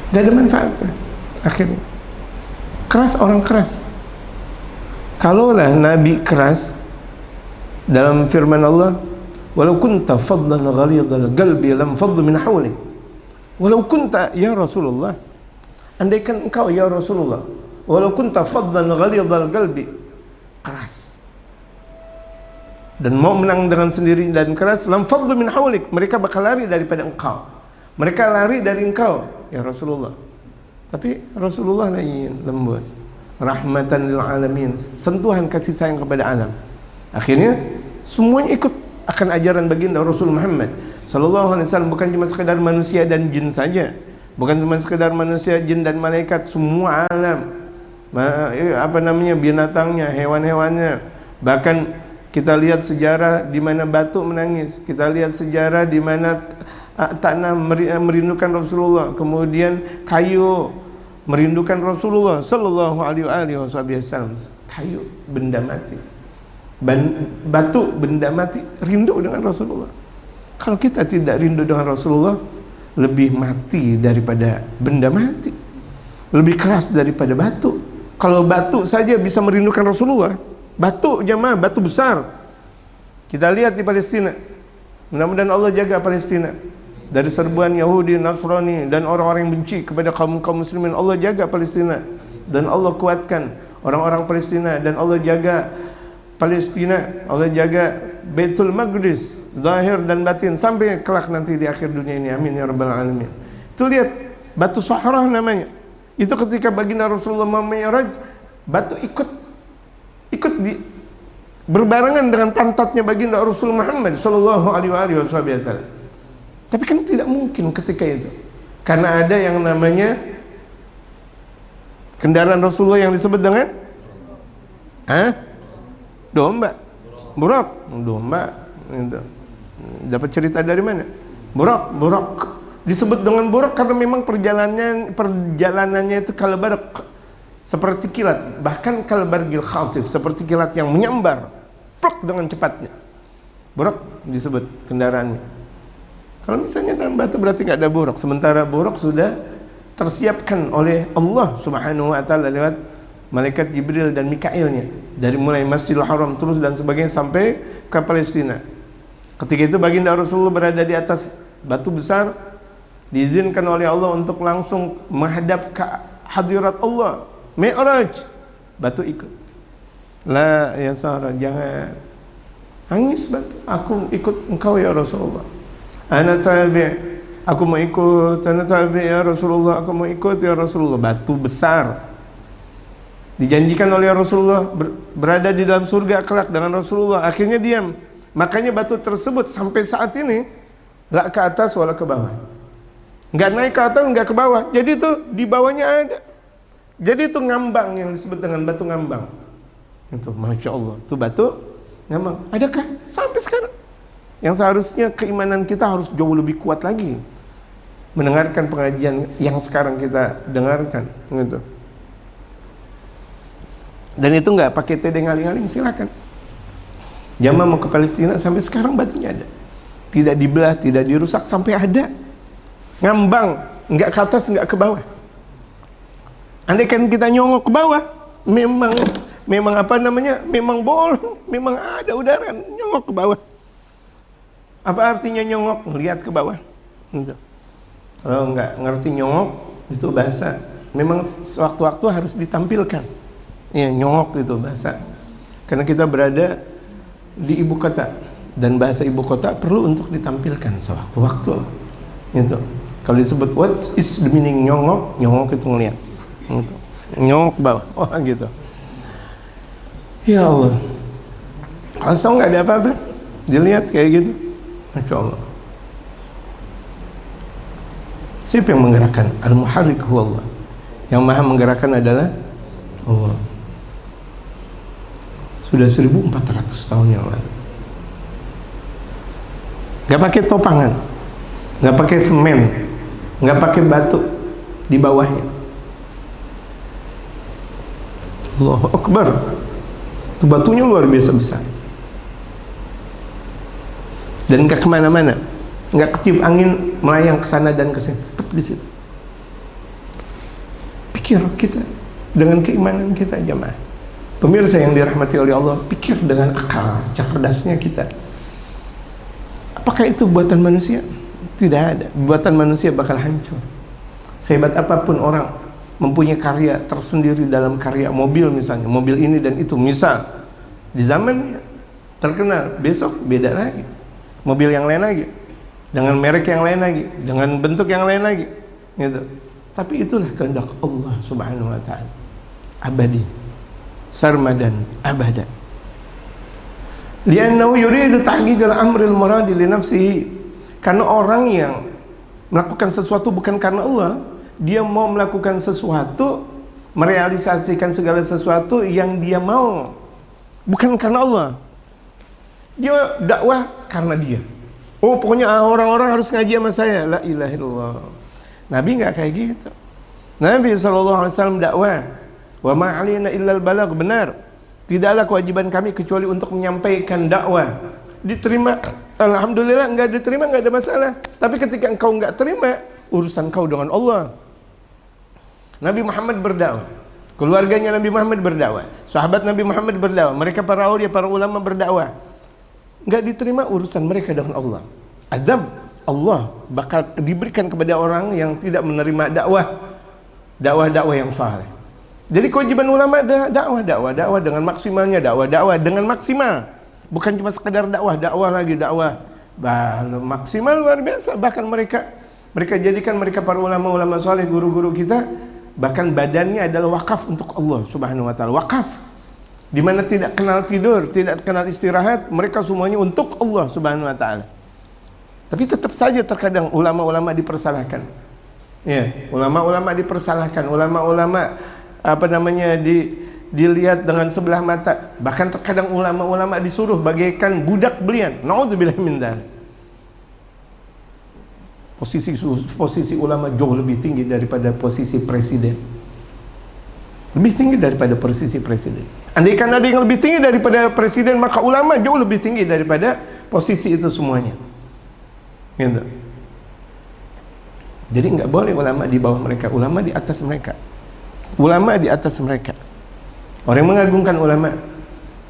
Gak ada manfaatnya akhirnya. Keras, orang keras. Kalaulah Nabi keras, dalam firman Allah, walau kunta fadlan ghalidhal qalbi lam faddu min hawlik. Walau kunta ya Rasulullah, andaikan engkau ya Rasulullah, walau kunta fadlan ghalidhal qalbi, keras dan mau menang dengan sendiri dan keras, lam faddu min hawlik, mereka bakal lari daripada engkau, mereka lari dari engkau ya Rasulullah. Tapi Rasulullah lembut, rahmatan lil alamin, sentuhan kasih sayang kepada alam. Akhirnya semuanya ikut akan ajaran baginda Rasul Muhammad sallallahu alaihi wasallam, bukan cuma sekedar manusia dan jin saja, bukan cuma sekedar manusia, jin dan malaikat, semua alam, binatangnya, hewan-hewannya. Bahkan kita lihat sejarah di mana batu menangis, kita lihat sejarah di mana tanah merindukan Rasulullah, kemudian kayu merindukan Rasulullah sallallahu alaihi wasallam. Kayu benda mati, batu benda mati rindu dengan Rasulullah. Kalau kita tidak rindu dengan Rasulullah, lebih mati daripada benda mati, lebih keras daripada batu. Kalau batu saja bisa merindukan Rasulullah, batu jamaah, batu besar. Kita lihat di Palestina, mudah-mudahan Allah jaga Palestina dari serbuan Yahudi, Nasrani dan orang-orang yang benci kepada kaum muslimin. Allah jaga Palestina dan Allah kuatkan orang-orang Palestina, dan Allah jaga Palestina, Allah jaga Baitul Maqdis zahir dan batin sampai kelak nanti di akhir dunia ini, amin ya rabbal alamin. Itu lihat batu Sahrah namanya. Itu ketika baginda Rasulullah Mi'raj, batu ikut berbarengan dengan pantatnya baginda Rasul Muhammad sallallahu alaihi wasallam. Tapi kan tidak mungkin ketika itu, karena ada yang namanya kendaraan Rasulullah yang disebut dengan domba, burak, domba. Itu dapat cerita dari mana? Burak disebut dengan burak karena memang perjalanannya itu kalbarak, seperti kilat, bahkan kalbargil khatif, seperti kilat yang menyambar plak dengan cepatnya. Burak disebut kendaraannya. Kalau misalnya dalam batu berarti nggak ada burak, sementara burak sudah tersiapkan oleh Allah Subhanahu wa taala lewat malaikat Jibril dan Mikailnya, dari mulai Masjidil Haram terus dan sebagainya sampai ke Palestina. Ketika itu baginda Rasulullah berada di atas batu besar, diizinkan oleh Allah untuk langsung menghadap ke hadirat Allah. Mi'raj, batu ikut. La ya Sarah, jangan nangis batu, aku ikut engkau ya Rasulullah. Ana tabi', aku mau ikut. Ana tabi' ya Rasulullah, aku mau ikut ya Rasulullah. Batu besar dijanjikan oleh Rasulullah berada di dalam surga kelak dengan Rasulullah, akhirnya diam. Makanya batu tersebut sampai saat ini la ke atas wala ke bawah, nggak naik ke atas nggak ke bawah, jadi itu di bawahnya ada. Jadi itu ngambang, yang disebut dengan batu ngambang. Itu masya Allah, itu batu ngambang. Adakah sampai sekarang? Yang seharusnya keimanan kita harus jauh lebih kuat lagi mendengarkan pengajian yang sekarang kita dengarkan, gitu. Dan itu nggak pakai tedeng aling-aling, silakan. Jamaah mau ke Palestina sampai sekarang batunya ada, tidak dibelah, tidak dirusak, sampai ada ngambang nggak ke atas, nggak ke bawah. Andaikan kita nyongok ke bawah, memang apa namanya, memang bolong, memang ada udara, nyongok ke bawah. Apa artinya nyongok? Lihat ke bawah. Gitu. Kalau nggak ngerti nyongok, itu bahasa. Memang sewaktu-waktu harus ditampilkan. Ya, nyongok itu bahasa. Karena kita berada di ibu kota, dan bahasa ibu kota perlu untuk ditampilkan sewaktu-waktu. Gitu. Kalau disebut what is the meaning nyongok, nyongok itu ngelihat. Gitu. Nyongok ke bawah. Oh gitu. Ya Allah. Kosong nggak ada apa-apa. Dilihat kayak gitu. Masya Allah. Siapa yang menggerakkan? Al-Muharrik huwa Allah. Yang maha menggerakkan adalah Allah. Sudah 1400 tahun yang lalu. Gak pakai topangan, gak pakai semen, gak pakai batu di bawahnya. Allahu Akbar. Itu batunya luar biasa besar. Dan gak kemana-mana, nggak ketiup angin melayang ke sana dan ke sini, tetap di situ. Pikir kita dengan keimanan kita, jamaah. Pemirsa yang dirahmati oleh Allah, pikir dengan akal cerdasnya kita. Apakah itu buatan manusia? Tidak ada. Buatan manusia bakal hancur. Sehebat apapun orang mempunyai karya tersendiri dalam karya mobil misalnya, mobil ini dan itu, misal di zamannya terkenal, besok beda lagi. Mobil yang lain lagi, dengan merek yang lain lagi, dengan bentuk yang lain lagi, gitu. Tapi itulah kehendak Allah Subhanahu wa ta'ala, abadi, sarmadan, abada. Li'annahu yuridu tahqiqal amril muradi li nafsihi. Karena orang yang melakukan sesuatu bukan karena Allah, dia mau melakukan sesuatu, merealisasikan segala sesuatu yang dia mau, bukan karena Allah. Dia dakwah karena dia. Oh, pokoknya orang-orang harus ngaji sama saya. La ilaha illallah. Nabi nggak kayak gitu. Nabi SAW dakwah. Wa ma 'alaina illal balagh. Benar. Tidaklah kewajiban kami kecuali untuk menyampaikan dakwah. Diterima, alhamdulillah. Nggak diterima, nggak ada masalah. Tapi ketika engkau nggak terima, urusan kau dengan Allah. Nabi Muhammad berdakwah. Keluarganya Nabi Muhammad berdakwah. Sahabat Nabi Muhammad berdakwah. Mereka para aulia, para ulama berdakwah. Nggak diterima, urusan mereka dengan Allah. Adab Allah bakal diberikan kepada orang yang tidak menerima dakwah yang saleh. Jadi kewajiban ulama dakwah dengan maksimalnya, dakwah dengan maksimal. Bukan cuma sekedar dakwah lagi dakwah. Maksimal luar biasa. Bahkan mereka jadikan mereka para ulama saleh, guru-guru kita, bahkan badannya adalah wakaf untuk Allah Subhanahu wa ta'ala. Wakaf. Di mana tidak kenal tidur, tidak kenal istirahat, mereka semuanya untuk Allah Subhanahu wa ta'ala. Tapi tetap saja terkadang ulama-ulama dipersalahkan. Ya, ulama-ulama dipersalahkan, ulama-ulama dilihat dengan sebelah mata. Bahkan terkadang ulama-ulama disuruh bagaikan budak belian. Naudzubillah min dzalik. Posisi ulama jauh lebih tinggi daripada posisi presiden. Lebih tinggi daripada posisi presiden. Andaikan ada yang lebih tinggi daripada presiden, maka ulama jauh lebih tinggi daripada posisi itu semuanya. Gitu. Jadi nggak boleh ulama di bawah mereka, ulama di atas mereka. Ulama di atas mereka. Orang yang mengagungkan ulama,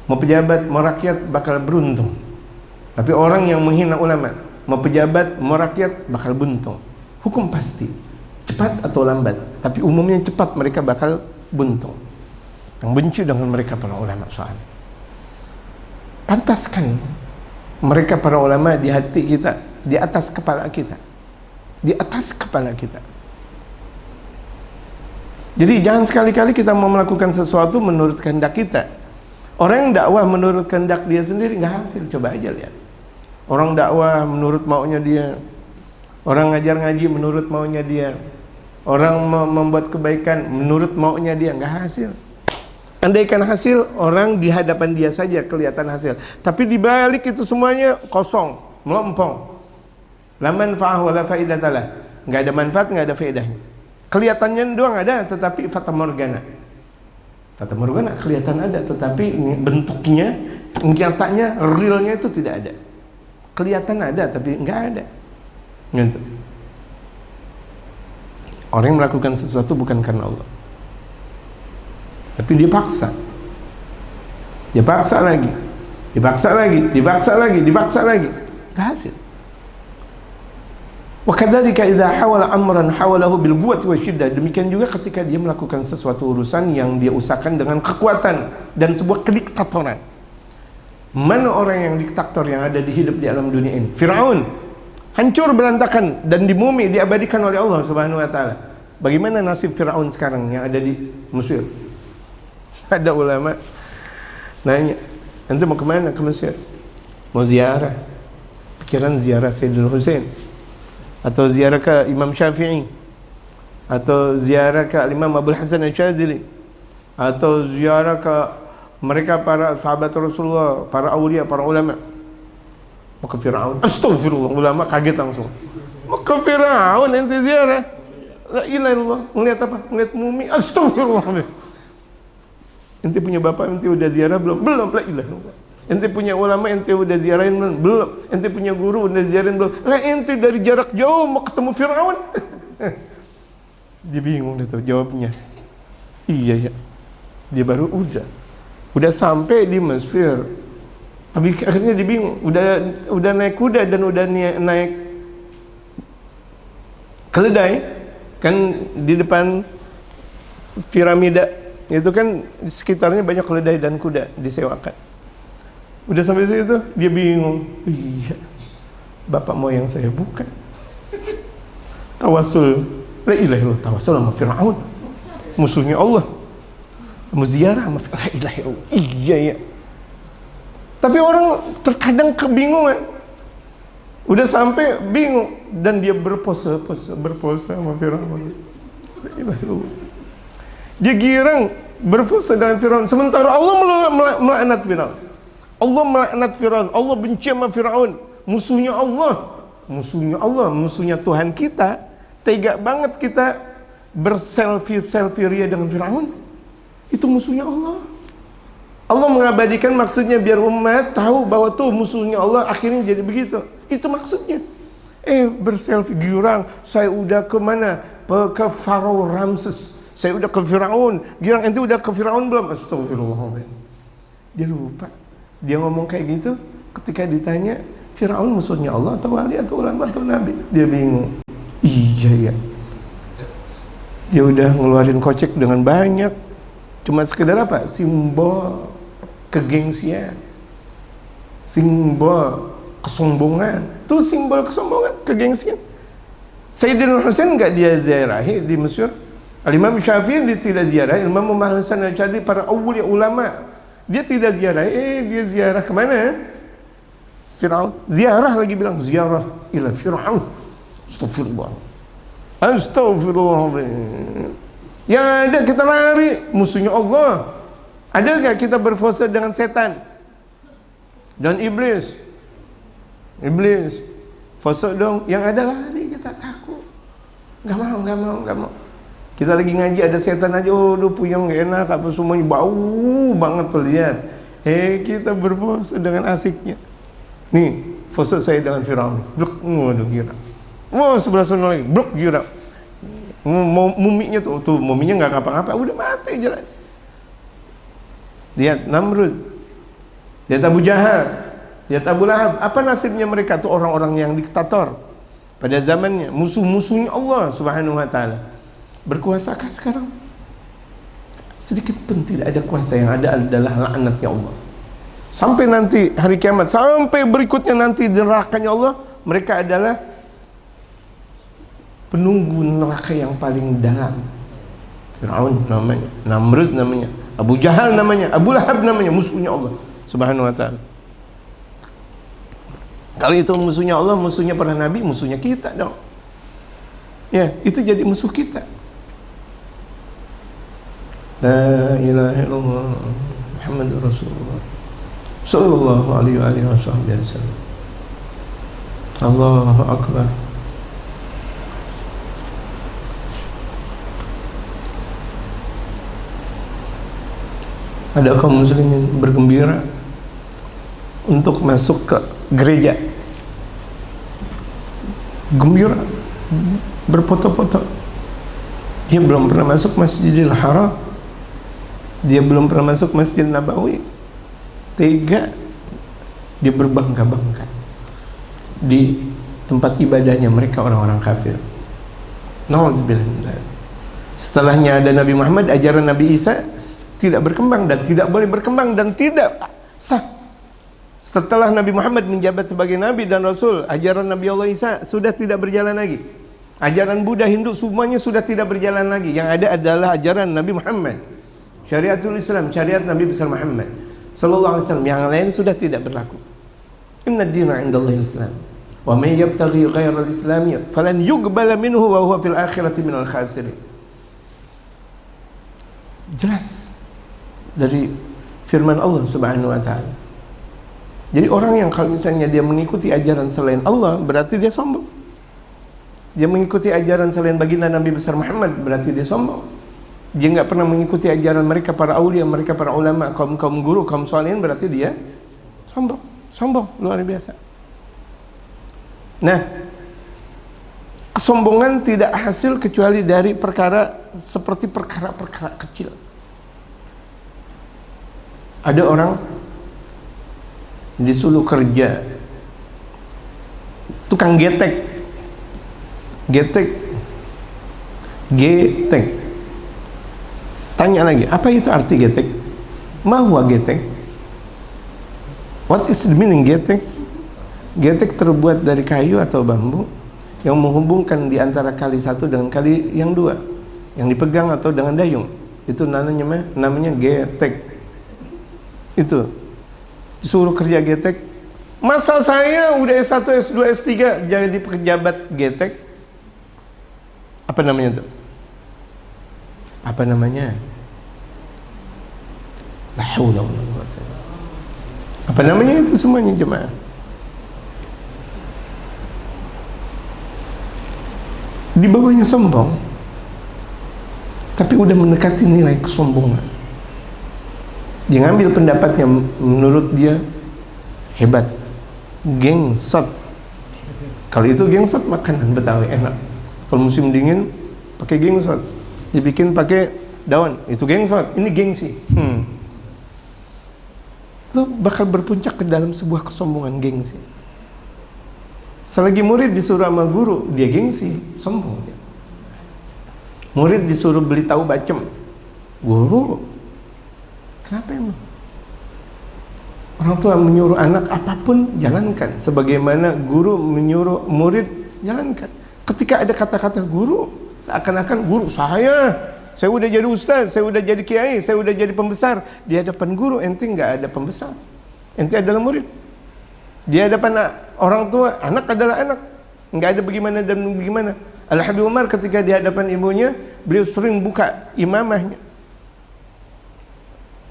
mau pejabat, mau rakyat bakal beruntung. Tapi orang yang menghina ulama, mau pejabat, mau rakyat bakal buntung. Hukum pasti, cepat atau lambat. Tapi umumnya cepat, mereka bakal buntung. Yang benci dengan mereka para ulama soal. Pantaskan mereka para ulama di hati kita, di atas kepala kita, di atas kepala kita. Jadi jangan sekali-kali kita mau melakukan sesuatu menurut kehendak kita. Orang yang dakwah menurut kehendak dia sendiri nggak hasil. Coba aja lihat. Orang dakwah menurut maunya dia, orang ngajar ngaji menurut maunya dia, orang membuat kebaikan menurut maunya dia, nggak hasil. Andaikan hasil, orang di hadapan dia saja kelihatan hasil, tapi di balik itu semuanya kosong, melompong. La manfa'ah wa la faidatalah. Nggak ada manfaat, nggak ada faedahnya. Kelihatannya doang ada, tetapi fata morgana. Fata morgana kelihatan ada, tetapi bentuknya, nyatanya, realnya itu tidak ada. Kelihatan ada, tapi nggak ada. Gitu. Orang yang melakukan sesuatu bukan karena Allah, tapi dia paksa. Dia paksa lagi, dipaksa lagi, dipaksa lagi, dipaksa lagi, nggak hasil. Wa kadzalika idza hawala amran hawalahu bil quwwati wasyiddah. Demikian juga ketika dia melakukan sesuatu urusan yang dia usahakan dengan kekuatan dan sebuah kediktatoran. Mana orang yang diktator yang ada di hidup di alam dunia ini? Firaun, hancur berantakan dan di bumi diabadikan oleh Allah Subhanahu wa taala. Bagaimana nasib Firaun sekarang yang ada di Mesir? Ada ulama nanya, "Ente mau kemana ke Mesir?" "Mau ziarah." Pikiran ziarah Sayyidina Husain, atau ziarah ke Imam Syafi'i, atau ziarah ke Imam Abdul Hasan Al-Syadzili, atau ziarah ke mereka para sahabat Rasulullah, para awliya, para ulama. Mau ke Firaun. Astagfirullah, ulama kaget langsung. Mau ke Firaun ente ziarah? La ilaha illallah. Ngeliat apa? Ngeliat mumi. Astagfirullah. Ente punya bapak ente udah ziarah belum? Belum. La ilaha illallah. Ente punya ulama ente udah ziarahin belum? Belum. Ente punya guru udah ziarahin belum? Lah ente dari jarak jauh mau ketemu Firaun. Dia bingung dia tuh jawabnya. Iya ya. Dia baru udah sampai di Mesir. Habis akhirnya dia bingung. Udah naik kuda dan udah naik keledai kan di depan piramida itu kan di sekitarnya banyak keledai dan kuda disewakan. Udah sampai situ dia bingung. Iya, bapak moyang saya bukan. Tawasul, la ilaha illallah, tawasul sama Firaun, musuhnya Allah. Muziarah sama la ilaha illallah. Iya ya. Tapi orang terkadang kebingungan. Udah sampai bingung dan dia berpose sama Firaun. La ilaha illallah. Dia girang berpose dengan Firaun, sementara Allah melaknat Firaun. Allah melaknat Firaun, Allah benci sama Firaun, musuhnya Allah, musuhnya Tuhan kita. Tega banget kita berselfie ria dengan Firaun. Itu musuhnya Allah. Allah mengabadikan maksudnya biar umat tahu bahwa tuh musuhnya Allah akhirnya jadi begitu. Itu maksudnya. Berselfie girang, saya udah ke mana? Ke Farao Ramses. Saya udah ke Firaun. Girang, ente udah ke Firaun belum? Astagfirullah. Dia lupa. Dia ngomong kayak gitu ketika ditanya Firaun musuhnya Allah atau wali atau ulama atau nabi, dia bingung. Iya ya, dia udah ngeluarin kocek dengan banyak, cuma sekedar apa? Simbol kegengsian, simbol kesombongan. Itu simbol kesombongan, kegengsian. Sayyidina Husain nggak dia ziarahi di Mesir. Imam Syafi'i dia tidak ziarah. Imam Muhammad Hasan Al-Syadzili, para awliya ulama, dia tidak ziarah. Dia ziarah kemana? Firaun. Ziarah lagi bilang, ziarah ila Firaun. Astagfirullah. Yang ada kita lari, musuhnya Allah. Ada gak kita berpuasa dengan setan dan iblis? Iblis, puasa dong. Yang ada lari, kita takut. Gak mau. Kita lagi ngaji ada setan aja, puyeng gak enak, apa semuanya bau banget tuh lihat. Kita berpuasa dengan asiknya. Nih, puasa saya dengan Firaun. Blok, waduh kira. Sebelah sana lagi, blok kira. Muminya tuh muminya nggak ngapa-ngapa, udah mati jelas. Lihat Namrud, lihat Abu Jahal, lihat Abu Lahab. Apa nasibnya mereka tuh orang-orang yang diktator pada zamannya, musuh-musuhnya Allah Subhanahu wa taala. Berkuasakah sekarang? Sedikit pun tidak ada kuasa, yang ada adalah laknatnya Allah. Sampai nanti hari kiamat, sampai berikutnya nanti di nerakanya Allah, mereka adalah penunggu neraka yang paling dalam. Firaun namanya, Namrud namanya, Abu Jahal namanya, Abu Lahab namanya, musuhnya Allah Subhanahu wa taala. Kalau itu musuhnya Allah, musuhnya para nabi, musuhnya kita dong. Ya, itu jadi musuh kita. La ilaha illallah Muhammadur Rasulullah sallallahu alaihi wasallam. Allahu akbar. Ada kaum muslimin bergembira untuk masuk ke gereja, gembira, berfoto-foto. Dia belum pernah masuk Masjidil Haram, dia belum pernah masuk Masjid Nabawi. Tega dia berbangga-bangga di tempat ibadahnya mereka orang-orang kafir. Nauzubillah. Setelahnya ada Nabi Muhammad, ajaran Nabi Isa tidak berkembang dan tidak boleh berkembang dan tidak sah. Setelah Nabi Muhammad menjabat sebagai Nabi dan Rasul, ajaran Nabi Allah Isa sudah tidak berjalan lagi. Ajaran Buddha, Hindu, semuanya sudah tidak berjalan lagi. Yang ada adalah ajaran Nabi Muhammad, syariatul Islam, syariat Nabi besar Muhammad sallallahu alaihi wasallam. Yang lain sudah tidak berlaku. Inna ad-dina 'indallahil Islam. Wa may yabtaghi ghairal Islam falan yuqbala minhu wa huwa fil akhirati minal khasirin. Jelas dari firman Allah Subhanahu wa taala. Jadi orang yang kalau misalnya dia mengikuti ajaran selain Allah, berarti dia sombong. Dia mengikuti ajaran selain baginda Nabi besar Muhammad, berarti dia sombong. Dia nggak pernah mengikuti ajaran mereka para aulia, mereka para ulama, kaum guru, kaum salihin, berarti dia sombong luar biasa. Nah, kesombongan tidak hasil kecuali dari perkara seperti perkara-perkara kecil. Ada orang disuruh kerja tukang getek, tanya lagi, apa itu arti getek? Ma huwa getek? What is the meaning getek? Getek terbuat dari kayu atau bambu yang menghubungkan di antara kali satu dengan kali yang dua, yang dipegang atau dengan dayung. Itu namanya getek. Itu disuruh kerja getek. Masa saya udah S1, S2, S3 jadi pejabat getek? Apa namanya itu? Apa namanya? La haula wala quwwata. Apa namanya itu semuanya jemaah? Di bawahnya sombong, tapi udah mendekati nilai kesombongan. Dia ngambil pendapatnya menurut dia hebat, gengsot. Kalau itu gengsot makanan Betawi enak. Kalau musim dingin pakai gengsot, dibikin pakai daun, itu gengsot. Ini gengsi. Itu bakal berpuncak ke dalam sebuah kesombongan, gengsi. Selagi murid disuruh sama guru, dia gengsi, sombong. Murid disuruh beli tahu bacem, guru, kenapa emang? Orang tua menyuruh anak apapun jalankan, sebagaimana guru menyuruh murid jalankan. Ketika ada kata-kata guru, seakan-akan guru saya udah jadi ustaz, saya udah jadi kiai, saya udah jadi pembesar. Di hadapan guru ente nggak ada pembesar, ente adalah murid. Di hadapan orang tua, anak adalah anak, nggak ada bagaimana dan bagaimana. Al-Habib Umar ketika di hadapan ibunya, beliau sering buka imamahnya.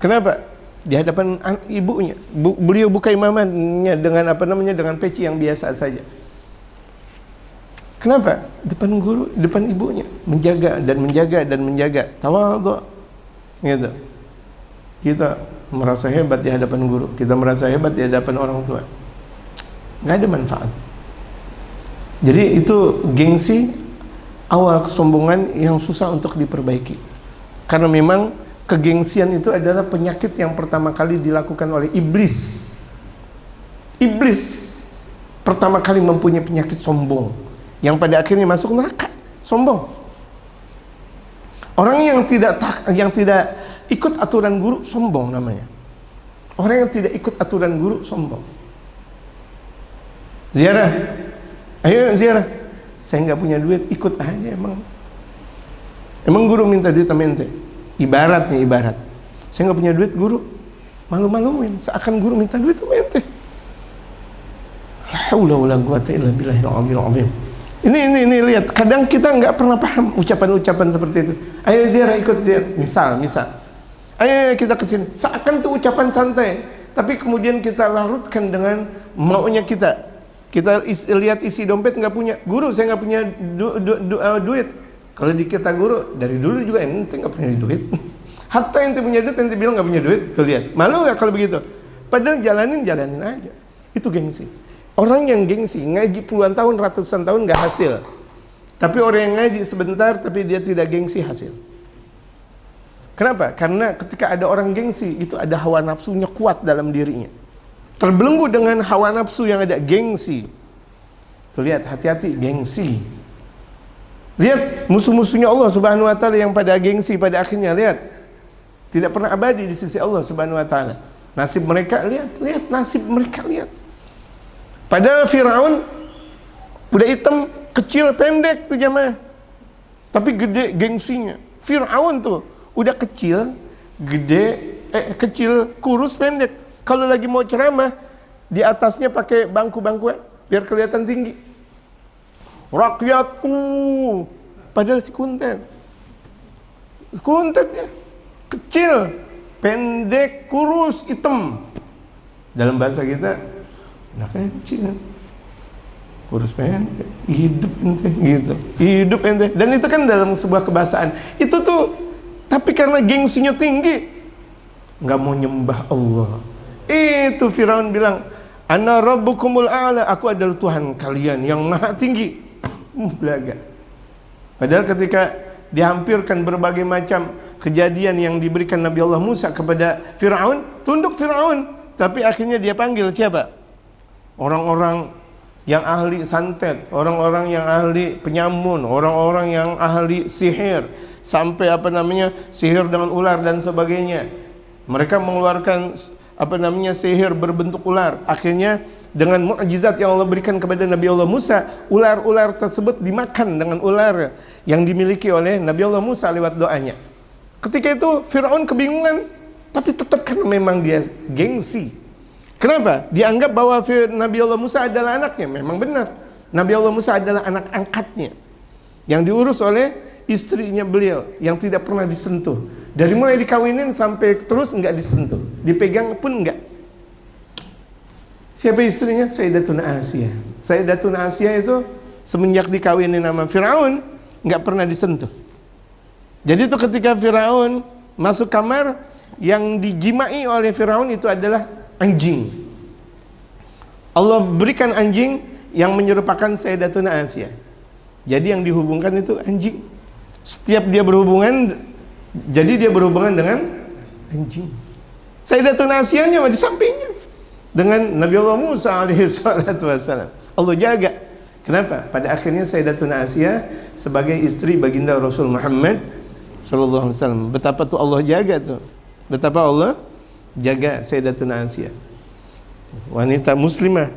Kenapa? Di hadapan ibunya, beliau buka imamahnya dengan dengan peci yang biasa saja. Kenapa? Depan guru, depan ibunya, menjaga dan menjaga, tawadhu. Gitu. Kita merasa hebat di hadapan guru, kita merasa hebat di hadapan orang tua. Nggak ada manfaat. Jadi itu gengsi, awal kesombongan yang susah untuk diperbaiki. Karena memang kegengsian itu adalah penyakit yang pertama kali dilakukan oleh iblis. Iblis pertama kali mempunyai penyakit sombong, yang pada akhirnya masuk neraka, sombong. Orang yang tidak ikut aturan guru, sombong namanya. Orang yang tidak ikut aturan guru, sombong. Ziarah, ayo ziarah. Saya nggak punya duit, ikut aja emang. Emang guru minta duit sama ente? Ibarat. Saya nggak punya duit, guru malu-maluin, seakan guru minta duit sama ente. La haula wala quwwata illa billahil aliyyil azim. Ini lihat, kadang kita nggak pernah paham ucapan-ucapan seperti itu. Ayo ziarah, ikut ziarah. Misal. Ayo kita kesini. Seakan itu ucapan santai, tapi kemudian kita larutkan dengan maunya kita. Kita lihat isi dompet nggak punya. Guru, saya nggak punya duit. Kalau di kita guru dari dulu juga ente nggak punya duit. Hatta ente punya duit, ente bilang nggak punya duit. Tuh lihat, malu nggak kalau begitu? Padahal jalanin aja. Itu gengsi. Orang yang gengsi, ngaji puluhan tahun, ratusan tahun nggak hasil. Tapi orang yang ngaji sebentar tapi dia tidak gengsi hasil. Kenapa? Karena ketika ada orang gengsi, itu ada hawa nafsunya kuat dalam dirinya. Terbelenggu dengan hawa nafsu yang ada gengsi. Tuh lihat, hati-hati gengsi. Lihat musuh-musuhnya Allah Subhanahu wa taala yang pada gengsi pada akhirnya, lihat. Tidak pernah abadi di sisi Allah Subhanahu wa taala. Nasib mereka, lihat nasib mereka, lihat. Padahal Firaun udah hitam, kecil, pendek tuh jamaah. Tapi gede gengsinya. Firaun tuh udah kecil, kecil, kurus, pendek. Kalau lagi mau ceramah, di atasnya pakai bangku-bangkuan biar kelihatan tinggi. Rakyatku, padahal si kuntet. Kuntetnya kecil, pendek, kurus, hitam. Dalam bahasa kita, nah kecil, kurus, pendek, hidup ente, gitu. Hidup ente. Dan itu kan dalam sebuah kebahasaan. Itu tuh, tapi karena gengsinya tinggi, nggak mau nyembah Allah. Itu Firaun bilang, Ana rabbukumul a'la, aku adalah Tuhan kalian yang maha tinggi. Belaga. Padahal ketika dihampirkan berbagai macam kejadian yang diberikan Nabi Allah Musa kepada Firaun, tunduk Firaun. Tapi akhirnya dia panggil siapa? Orang-orang yang ahli santet, orang-orang yang ahli penyamun, orang-orang yang ahli sihir, sampai sihir dengan ular dan sebagainya. Mereka mengeluarkan sihir berbentuk ular. Akhirnya dengan mukjizat yang Allah berikan kepada Nabi Allah Musa, ular-ular tersebut dimakan dengan ular yang dimiliki oleh Nabi Allah Musa lewat doanya. Ketika itu Firaun kebingungan, tapi tetap karena memang dia gengsi. Kenapa? Dianggap bahwa Nabi Allah Musa adalah anaknya. Memang benar, Nabi Allah Musa adalah anak angkatnya yang diurus oleh istrinya beliau yang tidak pernah disentuh. Dari mulai dikawinin sampai terus enggak disentuh, dipegang pun enggak. Siapa istrinya? Sayyidatuna Asiyah. Sayyidatuna Asiyah itu semenjak dikawinin sama Firaun enggak pernah disentuh. Jadi itu ketika Firaun masuk kamar, yang dijimai oleh Firaun itu adalah anjing. Allah berikan anjing yang menyerupakan Sayyidatuna Asiyah. Jadi yang dihubungkan itu anjing. Setiap dia berhubungan, jadi dia berhubungan dengan anjing. Sayyidatuna Asiyahnya di sampingnya dengan Nabi Allah Musa alaihi salatu wassalam. Allah jaga. Kenapa? Pada akhirnya Sayyidatuna Asiyah sebagai istri baginda Rasul Muhammad sallallahu alaihi wasallam. Betapa tuh Allah jaga tuh. Betapa Allah jaga Sayyidatuna Asiyah. Wanita muslimah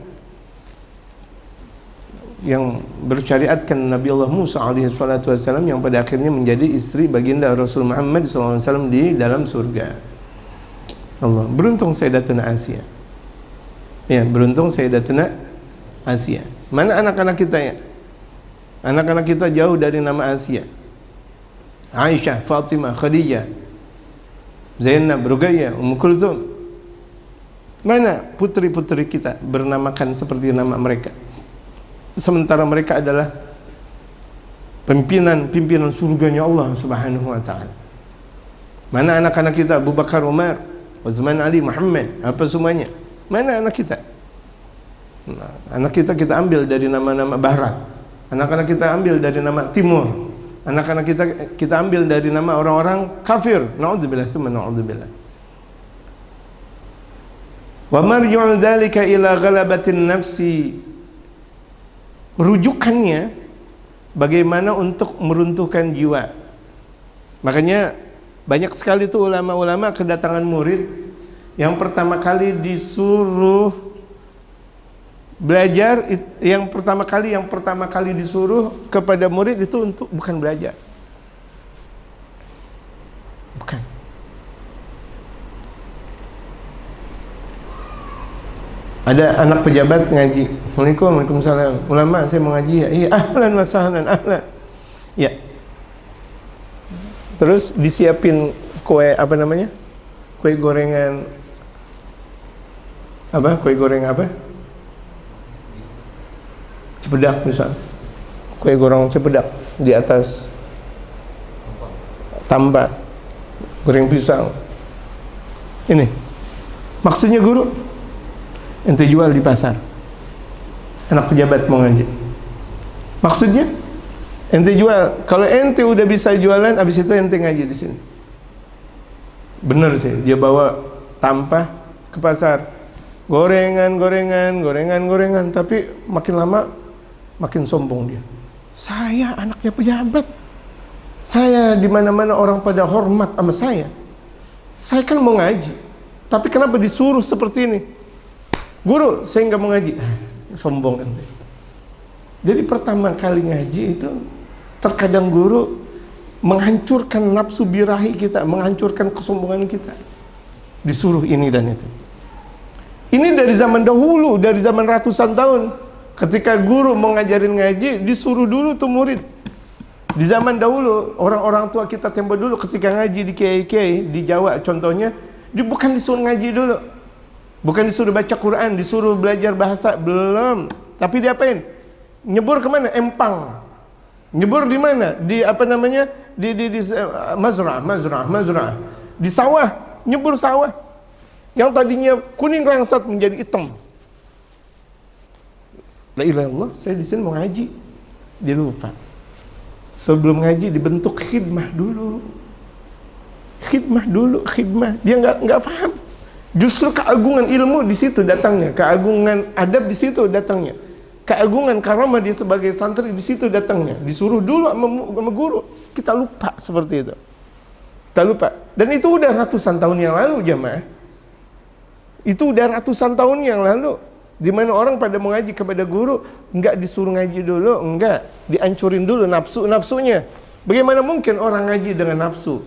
yang bersyariatkan Nabi Allah Musa alaihi salatu wassalam, yang pada akhirnya menjadi istri baginda Rasul Muhammad sallallahu alaihi wasallam di dalam surga. Allah, beruntung Sayyidatuna Asiyah. Ya, beruntung Sayyidatuna Asiyah. Mana anak-anak kita ya? Anak-anak kita jauh dari nama Asiyah. Aisyah, Fatimah, Khadijah, Zainab, Ruqayyah, Ummu Kulthum. Mana putri-putri kita bernamakan seperti nama mereka? Sementara mereka adalah pimpinan surganya Allah Subhanahu wa taala. Mana anak-anak kita? Abu Bakar, Umar, Utsman, Ali, Muhammad, apa semuanya? Mana anak kita? Nah, anak kita ambil dari nama-nama barat. Anak-anak kita ambil dari nama timur. Anak-anak kita ambil dari nama orang-orang kafir. Na'udzubillah, tsumma na'udzubillah. Wa marji'u dzalika ila ghalabatin nafsi. Rujukannya bagaimana untuk meruntuhkan jiwa. Makanya banyak sekali tuh ulama-ulama kedatangan murid yang pertama kali disuruh belajar, yang pertama kali disuruh kepada murid itu untuk bukan belajar. Bukan. Ada anak pejabat ngaji. Waalaikumsalam. Ulama, saya mau ngaji ya. Iya, ahlan wa sahlan, ahlan. Ya. Terus disiapin kue kue gorengan kue goreng cepedak misal, kue goreng cepedak di atas tambah goreng pisang. Ini maksudnya guru, ente jual di pasar. Anak pejabat mau ngaji, maksudnya Ente jual. Kalau ente udah bisa jualan, habis itu ente ngaji di sini. Bener sih, dia bawa tampah ke pasar, gorengan, tapi makin lama makin sombong dia. Saya anaknya pejabat, saya di mana-mana orang pada hormat sama saya. Saya kan mau ngaji, tapi kenapa disuruh seperti ini? Guru, saya nggak mau ngaji. Sombong ente. Jadi pertama kali ngaji itu terkadang guru menghancurkan nafsu birahi kita, menghancurkan kesombongan kita. Disuruh ini dan itu. Ini dari zaman dahulu, dari zaman ratusan tahun. Ketika guru mau ngajarin ngaji, disuruh dulu tuh murid. Di zaman dahulu, orang-orang tua kita tempo dulu ketika ngaji di kiai-kiai di Jawa contohnya, bukan disuruh ngaji dulu. Bukan disuruh baca Quran, disuruh belajar bahasa, belum. Tapi diapain? Nyebur kemana? Empang. Nyebur di mana? Di apa namanya? Di mazra'ah. Di sawah, nyebur sawah. Yang tadinya kuning rangsat menjadi hitam. La ilaha illallah, saya di sini mau ngaji. Dia lupa. Sebelum ngaji dibentuk khidmah dulu. Khidmah. Dia nggak paham. Justru keagungan ilmu di situ datangnya, keagungan adab di situ datangnya. Keagungan karamah dia sebagai santri di situ datangnya. Disuruh dulu sama guru. Kita lupa seperti itu. Kita lupa. Dan itu udah ratusan tahun yang lalu jamaah. Itu udah ratusan tahun yang lalu. Di mana orang pada mau ngaji kepada guru, enggak disuruh ngaji dulu, enggak. Dihancurin dulu nafsunya. Bagaimana mungkin orang ngaji dengan nafsu?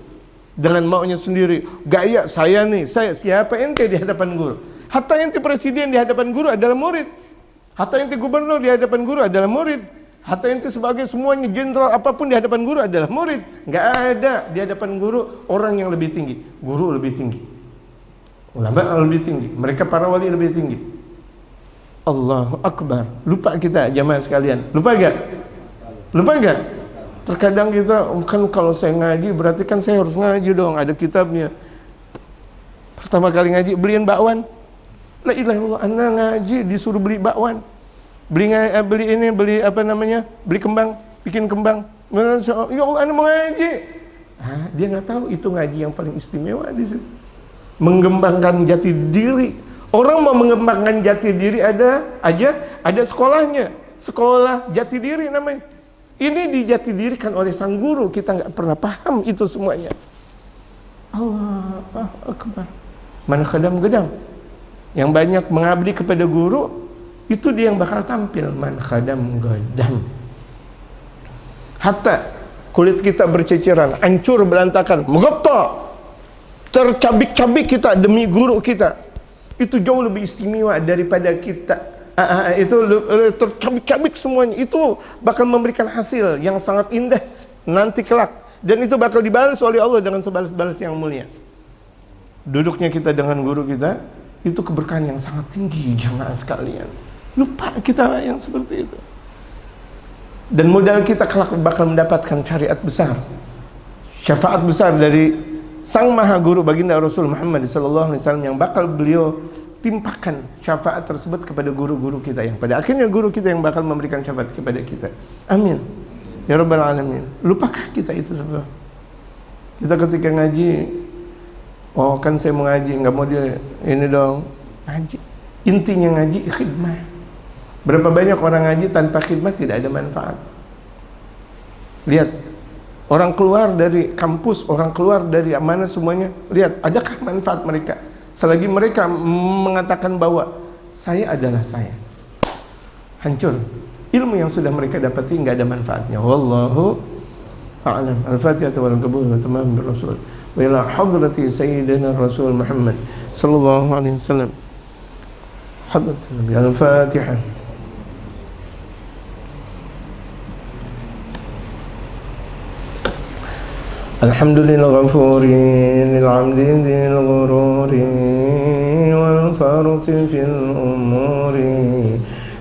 Dengan maunya sendiri. Gaya saya siapa ente di hadapan guru? Hatta ente presiden di hadapan guru adalah murid. Hatta ente gubernur di hadapan guru adalah murid. Hatta ente sebagai semuanya jenderal apapun di hadapan guru adalah murid. Enggak ada di hadapan guru orang yang lebih tinggi. Guru lebih tinggi. Ulama lebih tinggi. Mereka para wali lebih tinggi. Allahu Akbar. Lupa kita jamaah sekalian. Lupa enggak? Terkadang kita kan kalau saya ngaji berarti kan saya harus ngaji dong, ada kitabnya. Pertama kali ngaji beliin bakwan. La ilaha illallah, ana ngaji disuruh beli bakwan. Beli kembang, bikin kembang. Ya Allah, ana mau ngaji. Dia nggak tahu itu ngaji yang paling istimewa di situ. Mengembangkan jati diri. Orang mau mengembangkan jati diri ada sekolahnya. Sekolah jati diri namanya. Ini dijati dirikan oleh sang guru. Kita nggak pernah paham itu semuanya. Allahu Akbar. Man khadam gedam. Yang banyak mengabdi kepada guru, itu dia yang bakal tampil. Man khadam gedam. Hatta kulit kita berceceran, hancur berantakan, menggetar, tercabik-cabik kita demi guru kita. Itu jauh lebih istimewa daripada kita. Itu tercabik-cabik semuanya. Itu bakal memberikan hasil yang sangat indah nanti kelak. Dan itu bakal dibalas oleh Allah dengan sebalas-balas yang mulia. Duduknya kita dengan guru kita, itu keberkahan yang sangat tinggi jamaah sekalian. Lupa kita yang seperti itu. Dan modal kita kelak bakal mendapatkan syariat besar, syafaat besar dari sang maha guru baginda Rasul Muhammad SAW yang bakal beliau timpakan syafaat tersebut kepada guru-guru kita, yang pada akhirnya guru kita yang bakal memberikan syafaat kepada kita. Amin ya rabbal alamin. Lupakah kita itu semua? Kita ketika ngaji, oh kan saya mau ngaji, nggak mau dia ini dong. Ngaji, intinya ngaji khidmah. Berapa banyak orang ngaji tanpa khidmah tidak ada manfaat. Lihat, orang keluar dari kampus, orang keluar dari mana semuanya, lihat adakah manfaat mereka? Selagi mereka mengatakan bahwa saya adalah saya, hancur. Ilmu yang sudah mereka dapati nggak ada manfaatnya. Wallahu a'lam. Al-Fatihah wal qabul wa tamam bir rasul. Wa ila hadrati sayyidina Rasul Muhammad sallallahu alaihi wasallam. Hadrati Al-Fatihah. Alhamdulillah ghafuri lil 'abdi dzil ghururi wal farti fil umuri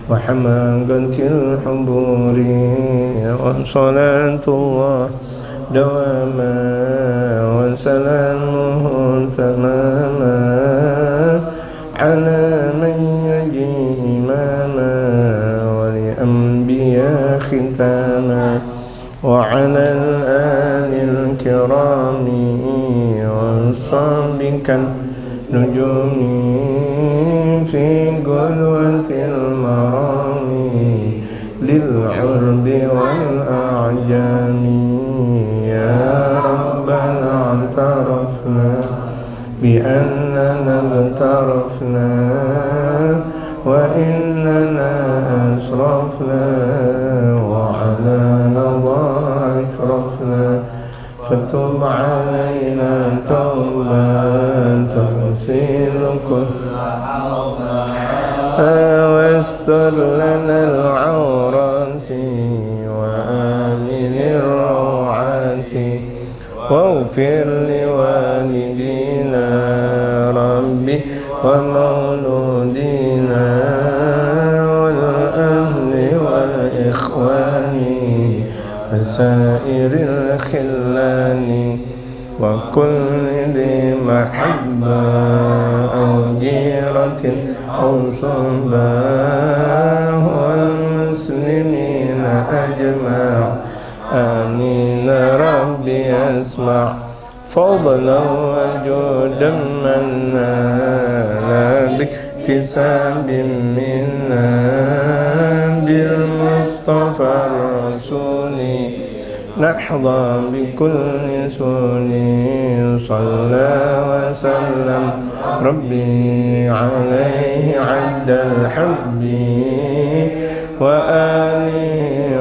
wa hamagatil huburi wa salatullah dawama wa salamuhu tamama ala man yaji imama wa li anbiya khitama كالنجوم في قلوة المرام للعرب والأعجام. يا ربنا اعترفنا بأننا اغترفنا وإننا أسرفنا وعلى لظى أشرفنا، فتب علينا توبة تغسل كل واستر لنا العورات وآمن الروعات، واغفر لوالدينا ربي ومولودينا والأهل والإخوان وسائر الخلان وكل ذي محبة أو جيرة أو صحبة والمسلمين أجمع. آمين ربي أسمع فضلا وجودا منا لا باكتساب منا بالمصطفى الرسول نحظى بكل سول. صلى وسلم ربي عليه عد الحب وآله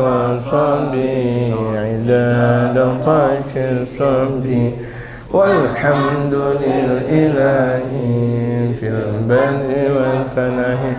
وصحبه عداد طش الصبح. والحمد لله في البدء والتنهي.